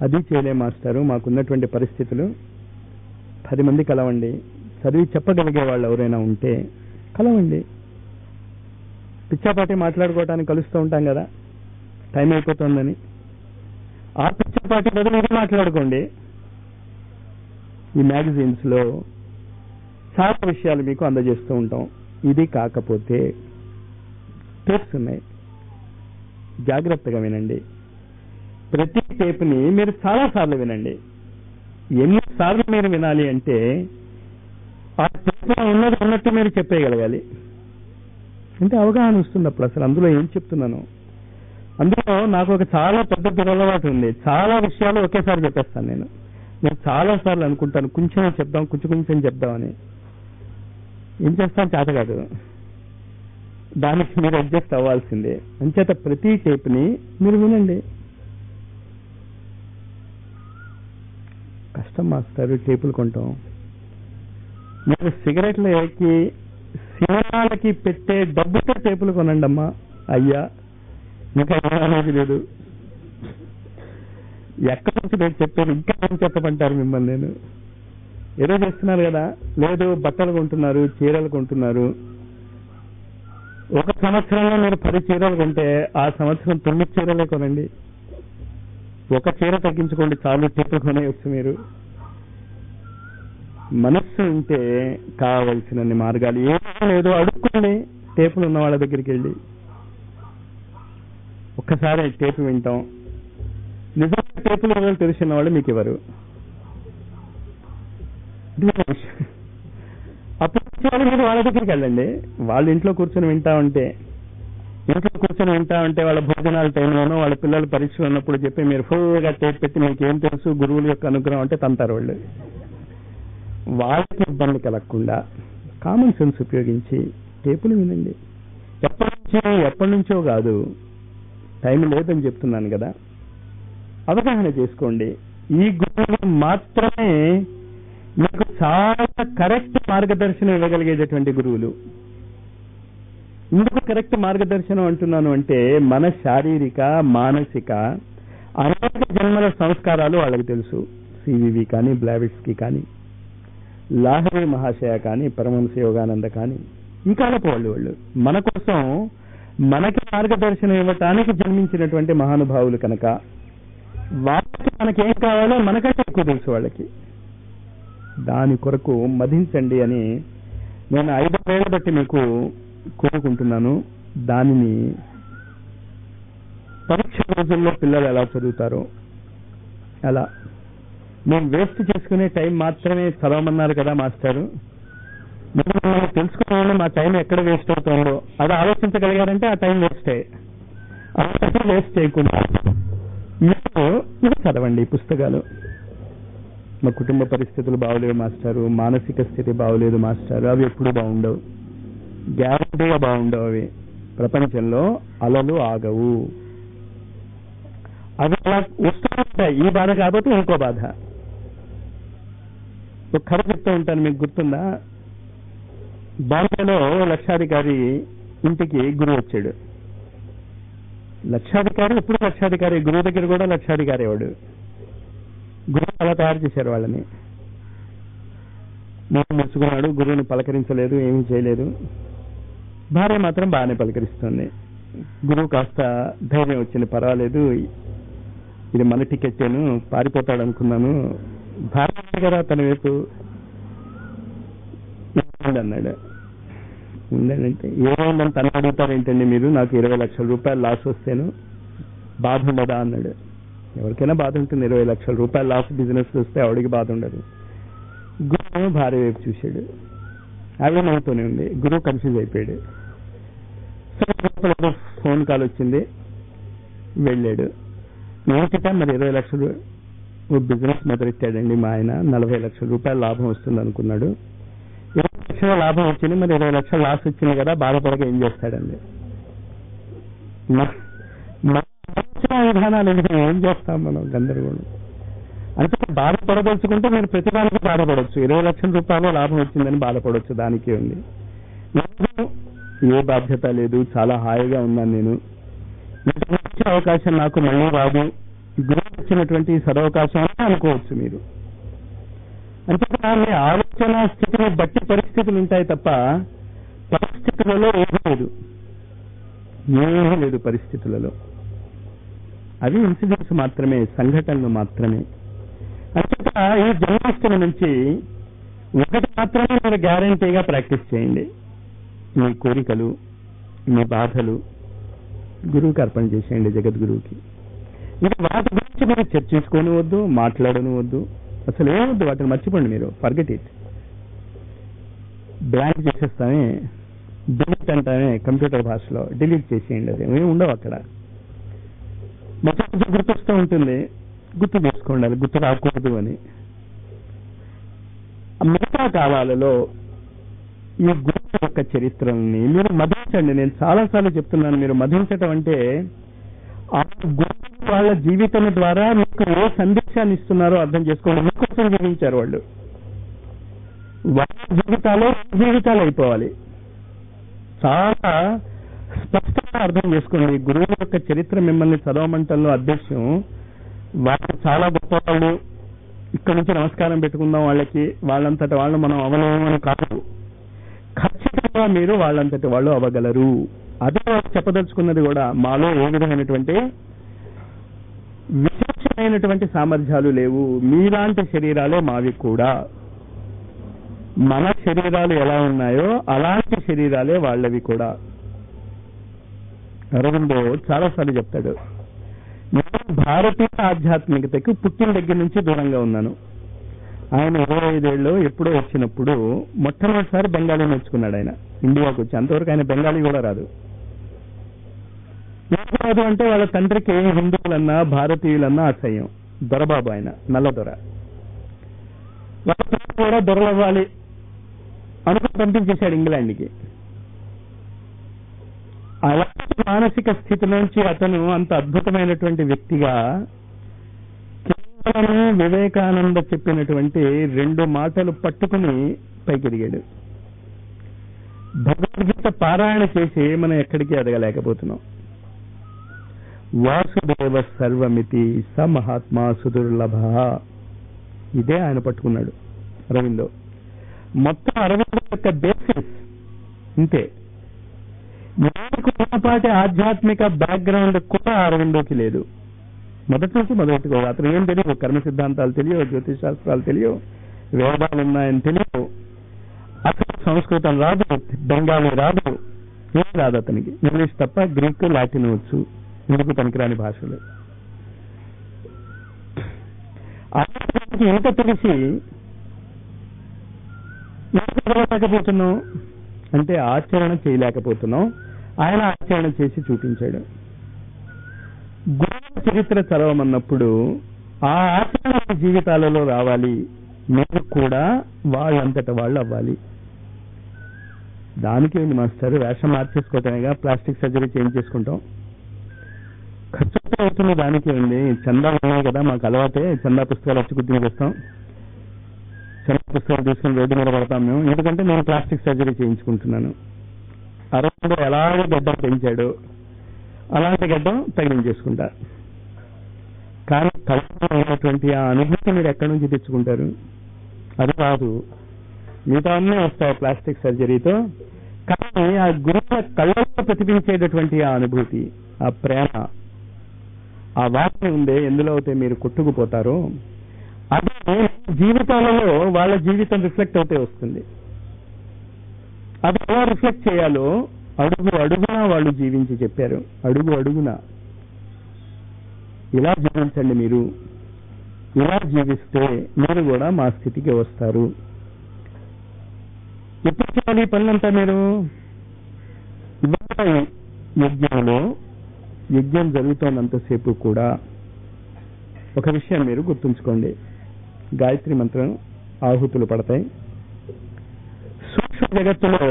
C: అది చేయలే మాస్టారు, మాకున్నటువంటి పరిస్థితులు. 10 మంది కలవండి. చదివి చెప్పగలిగే వాళ్ళు ఎవరైనా ఉంటే కలవండి. పిచ్చాపాటి మాట్లాడుకోవటానికి కలుస్తూ ఉంటాం కదా, టైం అయిపోతుందని. ఆ పిచ్చాపాటి బదులు ఇది మాట్లాడుకోండి. ఈ మ్యాగజైన్స్ లో చాలా విషయాలు మీకు అందజేస్తూ ఉంటాం. ఇది కాకపోతే టేప్స్ ఉన్నాయి, జాగ్రత్తగా వినండి. ప్రతి టేప్ని మీరు చాలా సార్లు వినండి. ఎన్నిసార్లు మీరు వినాలి అంటే ఆ టేప్లో ఉన్నది ఉన్నట్టు మీరు చెప్పేయగలగాలి. అంటే అవగాహన వస్తుంది అప్పుడు అసలు అందులో ఏం చెప్తున్నాను. అందులో నాకు ఒక చాలా పెద్ద దురలవాటు ఉంది. చాలా విషయాలు ఒకేసారి చెప్పేస్తాను నేను చాలా సార్లు అనుకుంటాను కొంచెం చెప్దాం, కొంచెం చెప్దామని. ఏం చేస్తాను చేత కాదు. దానికి మీరు అడ్జస్ట్ అవ్వాల్సిందే. అంచేత ప్రతి టేప్ని మీరు వినండి. కష్టం మాస్టారు టేపులు కొంటాం. మీరు సిగరెట్లకి సినిమాలకి పెట్టే డబ్బుతో టేపులు కొనండి అమ్మా. అయ్యా ఇంకా అనేది లేదు. ఎక్కడి నుంచి నేను చెప్పాను, ఇంకా ఏం చెప్పమంటారు మిమ్మల్ని? నేను ఏదో చేస్తున్నారు కదా. లేదు, బట్టలు కొంటున్నారు, చీరలు కొంటున్నారు. ఒక సంవత్సరంలో మీరు 10 చీరలు కొంటే ఆ సంవత్సరం 9 చీరలే కొనండి. ఒక చీర తగ్గించుకోండి చాలు, టేపులు కొనేయచ్చు మీరు. మనస్సు ఉంటే కావలసినన్ని మార్గాలు. ఏదో అడుక్కోండి టేపులు ఉన్న వాళ్ళ దగ్గరికి వెళ్ళి. ఒక్కసారి టేపు వింటాం. నిజంగా టేపులు ఎవరు తెలిసిన వాళ్ళు మీకు ఇవ్వరు. అప్పుడు మీరు వాళ్ళ దగ్గరికి వెళ్ళండి. వాళ్ళ ఇంట్లో కూర్చొని వింటా ఉంటే వాళ్ళ భోజనాల టైంలోనో వాళ్ళ పిల్లలు పరీక్షలు ఉన్నప్పుడు చెప్పి మీరు ఫుల్గా టేప్ పెట్టి మీకు ఏం తెలుసు గురువుల యొక్క అనుగ్రహం అంటే తంతారు వాళ్ళు. వాళ్ళకి ఇబ్బంది కలగకుండా కామన్ సెన్స్ ఉపయోగించి టేపులు వినండి. ఎప్పటి నుంచో కాదు, టైం లేదని చెప్తున్నాను కదా. అవగాహన చేసుకోండి. ఈ గురువులు మాత్రమే మీకు చాలా కరెక్ట్ మార్గదర్శనం ఇవ్వగలిగేటటువంటి గురువులు. ఎందుకు కరెక్ట్ మార్గదర్శనం అంటున్నాను అంటే మన శారీరక మానసిక అనేక జన్మల సంస్కారాలు వాళ్ళకి తెలుసు. సివివి కానీ, బ్లావిట్స్కి కానీ, లాహరి మహాశయ కానీ, పరమహంస యోగానంద కానీ, ఈ కాలపు వాళ్ళు మన కోసం మనకి మార్గదర్శనం ఇవ్వటానికి జన్మించినటువంటి మహానుభావులు కనుక వాళ్ళకి మనకేం కావాలో మనకంటే ఎక్కువ తెలుసు వాళ్ళకి. దాని కొరకు మధించండి అని నేను 5 వేల బట్టి మీకు కోరుకుంటున్నాను. దానిని పరీక్ష రోజుల్లో పిల్లలు ఎలా చదువుతారో అలా మేము వేస్ట్ చేసుకునే టైం మాత్రమే చదవమన్నారు కదా మాస్టారు. మీరు తెలుసుకునే మా టైం ఎక్కడ వేస్ట్ అవుతుందో అది ఆలోచించగలిగారంటే ఆ టైం వేస్ట్ చేయకుండా మీరు చదవండి పుస్తకాలు. మా కుటుంబ పరిస్థితులు బాగోలేవు మాస్టారు, మానసిక స్థితి బాగోలేదు మాస్టారు, అవి ఎప్పుడు బాగుండవు, గ్యారంటీగా బాగుండవు. అవి ప్రపంచంలో అలలు ఆగవు. అవి అలా వస్తూ ఉంటాయి. ఈ బాధ కాకపోతే ఇంకో బాధ. ఒక కథ చెప్తూ ఉంటాను, మీకు గుర్తుందా? బాంబేలో లక్షాధికారి ఇంటికి గురువు వచ్చాడు. లక్షాధికారి ఎప్పుడు లక్షాధికారి, గురువు దగ్గర కూడా లక్షాధికారి వాడు. గురువు అలా తయారు చేశారు వాళ్ళని. నేను మెచ్చుకున్నాడు, గురువుని పలకరించలేదు, ఏమీ చేయలేదు. భార్య మాత్రం బాగానే పలకరిస్తుంది. గురువు కాస్త ధైర్యం వచ్చింది, పర్వాలేదు ఇది మన టికెట్టేను, పారిపోతాడు అనుకున్నాను. భార్య కదా తన వైపు అన్నాడు. ఉందంటే ఏమైందని తను అడుగుతారేంటండి మీరు, నాకు 20 లక్షల రూపాయలు లాస్ వస్తేను బాధ ఉండదా అన్నాడు. ఎవరికైనా బాధ ఉంటుంది, 20 లక్షల రూపాయలు లాస్ బిజినెస్ వస్తే ఆవిడికి బాధ ఉండదు. గురువు భార్య వైపు చూశాడు, ఆవిడ నవ్వుతూనే ఉంది. గురువు కన్ఫ్యూజ్ అయిపోయాడు. ఫోన్ కాల్ వచ్చింది, వెళ్ళాడు. ఏంటంటే మరి 20 లక్షలు బిజినెస్ మొదలెట్టాడండి మా ఆయన, 40 లక్షల రూపాయలు లాభం వస్తుంది అనుకున్నాడు. 20 లక్షల లాభం వచ్చింది, మరి 20 లక్షల లాస్ వచ్చింది కదా, బాధపడక ఏం చేస్తాడండి? విధానాలు ఏం చేస్తాం మనం? గందరగోళం. అంటే బాధపడదలుచుకుంటే మీరు ప్రతిదానికి బాధపడవచ్చు. 20 లక్షల రూపాయలు లాభం వచ్చిందని బాధపడవచ్చు, దానికే ఉంది. ఏ బాధ్యత లేదు, చాలా హాయిగా ఉన్నాను నేను. ఇచ్చే అవకాశం నాకు మళ్ళీ రాదు, గురువు ఇచ్చినటువంటి సదవకాశం అని అనుకోవచ్చు మీరు. అంటే మీ ఆలోచన స్థితిని బట్టి పరిస్థితులు ఉంటాయి తప్ప పరిస్థితులలో ఏమీ లేదు. పరిస్థితులలో అవి ఇన్సిడెంట్స్ మాత్రమే, సంఘటనలు మాత్రమే. అంతేత ఈ జన్మాష్టమి నుంచి ఒకటి మాత్రమే మీరు గ్యారంటీగా ప్రాక్టీస్ చేయండి. మీ కోరికలు, మీ బాధలు గురువుకి అర్పణ చేసేయండి, జగద్గురువుకి. ఇంకా వాటి గురించి మీరు చర్చించుకొని వద్దు, మాట్లాడను వద్దు, అసలు ఏమొద్దు. వాటిని మర్చిపోండి, మీరు ఫర్గెట్ ఇట్. బ్లాంక్ చేసేస్తామే, డిలీట్ అంటామే కంప్యూటర్ భాషలో, డిలీట్ చేసేయండి. అది ఏమి ఉండవు అక్కడ. మొత్తం కొంచెం గుర్తొస్తూ ఉంటుంది, గుర్తు చేసుకోండి, అది గుర్తు రాకూడదు అని. మిగతా కాలాలలో ఈ గురువు యొక్క చరిత్రల్ని మీరు మధ్య మధించండి. నేను చాలాసార్లు చెప్తున్నాను, మీరు మధించటం అంటే ఆ గురువు వాళ్ళ జీవితం ద్వారా మీకు ఏ సందేశాన్ని ఇస్తున్నారో అర్థం చేసుకోండి. మీకోసం జీవించారు వాళ్ళు. వాళ్ళ జీవితాలు అయిపోవాలి. చాలా స్పష్టంగా అర్థం చేసుకోండి. గురువుల యొక్క చరిత్ర మిమ్మల్ని చదవమంటల్లో అధ్యక్షం. వాళ్ళు చాలా గొప్ప వాళ్ళు, ఇక్కడ నుంచి నమస్కారం పెట్టుకుందాం వాళ్ళకి, వాళ్ళంతటి వాళ్ళు మనం అవలేమని కాదు. ఖచ్చితంగా మీరు వాళ్ళంతటి వాళ్ళు అవ్వగలరు. అదే వాళ్ళు చెప్పదలుచుకున్నది కూడా. మాలో ఏ విధమైనటువంటి విశేషమైనటువంటి సామర్థ్యాలు లేవు, మీలాంటి శరీరాలే మావి కూడా. మన శరీరాలు ఎలా ఉన్నాయో అలాంటి శరీరాలే వాళ్ళవి కూడా. అరవిందో చాలాసార్లు చెప్తాడు, నేను భారతీయ ఆధ్యాత్మికతకు పుట్టిన దగ్గర నుంచి దూరంగా ఉన్నాను. ఆయన 25 ఏళ్ళు ఎప్పుడో వచ్చినప్పుడు మొట్టమొదటిసారి బెంగాలీ నేర్చుకున్నాడు. ఆయన ఇండియాకు వచ్చి, అంతవరకు ఆయన బెంగాలీ కూడా రాదు. ఎందుకు రాదు అంటే వాళ్ళ తండ్రికి హిందువులన్నా భారతీయులన్నా అసహ్యం. దొరబాబు ఆయన, నల్ల దొర. వాళ్ళ పిల్లలు కూడా దొరలవ్వాలి అనుకుని పంపించేశాడు ఇంగ్లాండ్కి. అలాంటి మానసిక స్థితిలోంచి అతను అంత అద్భుతమైనటువంటి వ్యక్తిగా కేవలం వివేకానంద చెప్పినటువంటి 2 మాటలు పట్టుకుని పైకెదిగాడు. భగవద్గీత పారాయణ చేసి మనం ఎక్కడికి ఎదగలేకపోతున్నాం. వాసుదేవ సర్వమితి స మహాత్మా సుదుర్లభ, ఇదే ఆయన పట్టుకున్నాడు అరవిందో. మొత్తం అరవిందో యొక్క బేసిస్ ఇంతే. మీకు ఉన్నపాటి ఆధ్యాత్మిక బ్యాక్గ్రౌండ్ కూడా అరవిందోకి లేదు. మొదటి నుంచి మొదలెట్టుకోవాలి. అతను ఏం తెలియదు, కర్మ సిద్ధాంతాలు తెలియవు, జ్యోతిష్ శాస్త్రాలు తెలియవు, వేదాలు ఉన్నాయని తెలియవు, అసలు సంస్కృతం రాదు, బెంగాలీ రాదు, ఏం రాదు అతనికి. ఇంగ్లీష్ తప్ప గ్రీకు, లాటిన్ వచ్చు, ఇందుకు పనికిరాని భాషలు. అతనికి ఎంత తెలిసి చదవలేకపోతున్నాం అంటే ఆచరణ చేయలేకపోతున్నాం. ఆయన ఆచరణ చేసి చూపించాడు. గురువుల చరిత్ర చదవమన్నప్పుడు ఆ ఆచరణ జీవితాలలో రావాలి. మీరు కూడా వాళ్ళంతట వాళ్ళు అవ్వాలి. దానికి ఏంటి మాస్టర్, వేషం మార్చేసుకోవటమేగా, ప్లాస్టిక్ సర్జరీ చేంజ్ చేసుకుంటాం, ఖర్చు అవుతుంది. దానికి ఉంది, చందా ఉన్నాయి కదా, మాకు అలవాటే. చందా పుస్తకాలు వచ్చి గుర్తింపు చేస్తాం, చందా పుస్తకాలు తీసుకుని రోడ్డు మీద పడతాం మేము. ఎందుకంటే నేను ప్లాస్టిక్ సర్జరీ చేయించుకుంటున్నాను. అరవిందో ఎలాగో గడ్డం పెంచాడు, అలాంటి గడ్డం తగిలించేసుకుంటా. కానీ తగిలినటువంటి ఆ అనుభూతి మీరు ఎక్కడి నుంచి తెచ్చుకుంటారు? అది కాదు, మిగతా అన్నీ వస్తాయి ప్లాస్టిక్ సర్జరీతో. కానీ ఆ గురువుల కళ్ళల్లో ప్రతిబించేటటువంటి ఆ అనుభూతి, ఆ ప్రేమ, ఆ వాసన ఉందే, ఎందులో అయితే మీరు కొట్టుకుపోతారో అది జీవితాలలో వాళ్ళ జీవితం రిఫ్లెక్ట్ అవుతే వస్తుంది. అది ఎలా రిఫ్లెక్ట్ చేయాలో అడుగు అడుగునా వాళ్ళు జీవించి చెప్పారు. అడుగు అడుగునా ఇలా జీవించండి, మీరు ఇలా జీవిస్తే మీరు కూడా మా స్థితికి వస్తారు. ఎప్పుడు చేయాలి ఈ పనులంతా? మీరు ఇవాళ యజ్ఞంలో, యజ్ఞం జరుగుతున్నంతసేపు కూడా ఒక విషయం మీరు గుర్తుంచుకోండి. గాయత్రి మంత్రం ఆహుతులు పడతాయి. సూక్ష్మ జగత్తులో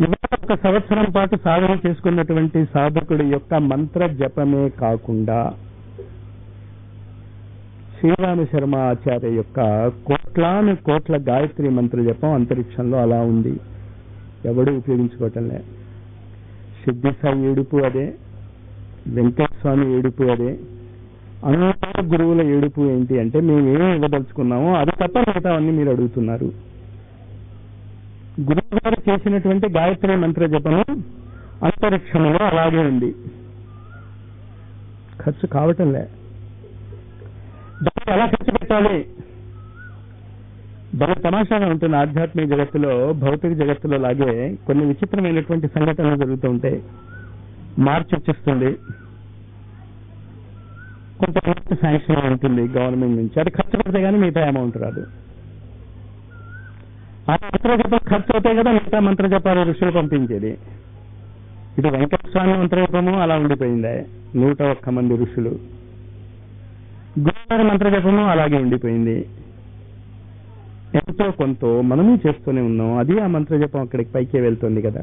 C: ఇవాళ 1 సంవత్సరం పాటు సాధన చేసుకున్నటువంటి సాధకుడి యొక్క మంత్ర జపమే కాకుండా శ్రీరామ శర్మ ఆచార్య యొక్క కోట్లాను కోట్ల గాయత్రి మంత్ర జపం అంతరిక్షంలో అలా ఉంది, ఎవడు ఉపయోగించుకోవటం లే. సిద్ధి సాయి ఏడుపు అదే, వెంకటస్వామి ఏడుపు అదే. అందరూ గురువుల ఏడుపు ఏంటి అంటే మేమేమి ఇవ్వదలుచుకున్నామో అది తప్ప మిగతా అన్ని మీరు అడుగుతున్నారు. గురువు గారు చేసినటువంటి గాయత్రి మంత్ర జపము అంతరిక్షంలో అలాగే ఉంది, ఖర్చు కావటంలే. దాన్ని ఎలా ఖర్చు పెట్టాలి? బల తమాషాగా ఉంటుంది. ఆధ్యాత్మిక జగత్తులో, భౌతిక జగత్తులో లాగే కొన్ని విచిత్రమైనటువంటి సంఘటనలు జరుగుతూ ఉంటాయి. మార్చి వచ్చేస్తుంది, కొంత శాంక్షన్ ఉంటుంది గవర్నమెంట్ నుంచి, అది ఖర్చు పెడితే కానీ మిగతా అమౌంట్ రాదు. ఆ మంత్ర జపం ఖర్చు అవుతాయి కదా, మిగతా మంత్ర జపాలు ఋషులు పంపించేది. ఇటు వెంకటస్వామి మంత్ర జపము అలా ఉండిపోయింది, 101 మంది ఋషులు. గురుగారి మంత్ర జపము అలాగే ఉండిపోయింది. ఎంతో కొంత మనము చేస్తూనే ఉన్నాం, అది ఆ మంత్ర జపం అక్కడికి పైకే వెళ్తుంది కదా.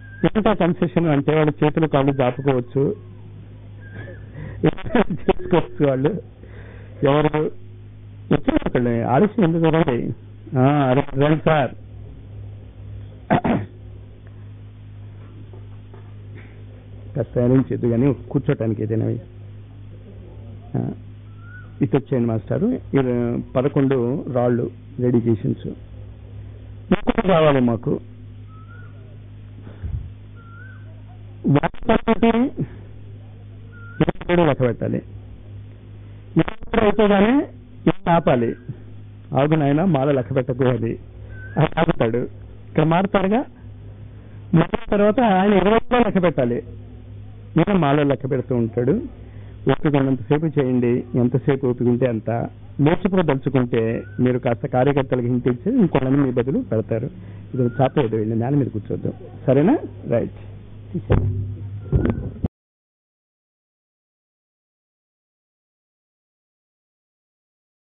C: ఎంత కన్సెషన్ అంటే వాళ్ళ చేతులు కాళ్ళు దాపుకోవచ్చు, చేసుకోవచ్చు. వాళ్ళు ఎవరు వచ్చేవాళ్ళు ఆలస్యం ఎందుకు రండి, రండి సార్. కాస్త అరేంజ్ కానీ కూర్చోటానికి ఏదైనా ఇటు వచ్చేయండి మాస్టారు. 11 రాళ్ళు రెడీ చేసిన్స్ కావాలి మాకు. వాటి లెక్క పెట్టాలి. అయితే కానీ ఆపాలి. ఆగు నాయన మాల లెక్క పెట్టకూడదు, అది ఆగుతాడు. ఇక్కడ మారుతారుగా, మారిన తర్వాత ఆయన 20 లెక్క పెట్టాలి. నేను మాలో లెక్క పెడుతూ ఉంటాడు. ఓపిక ఉన్నంతసేపు చేయండి, ఎంతసేపు ఓపిక ఉంటే అంత. నేర్చుకోదలుచుకుంటే మీరు కాస్త కార్యకర్తలకు హింట్ ఇచ్చి ఇంకొకళ్ళని మీ బదులు పెడతారు. ఇది చాపేది వెళ్ళి నేల మీద కూర్చోద్దాం, సరేనా? రైట్, తీసేయండి.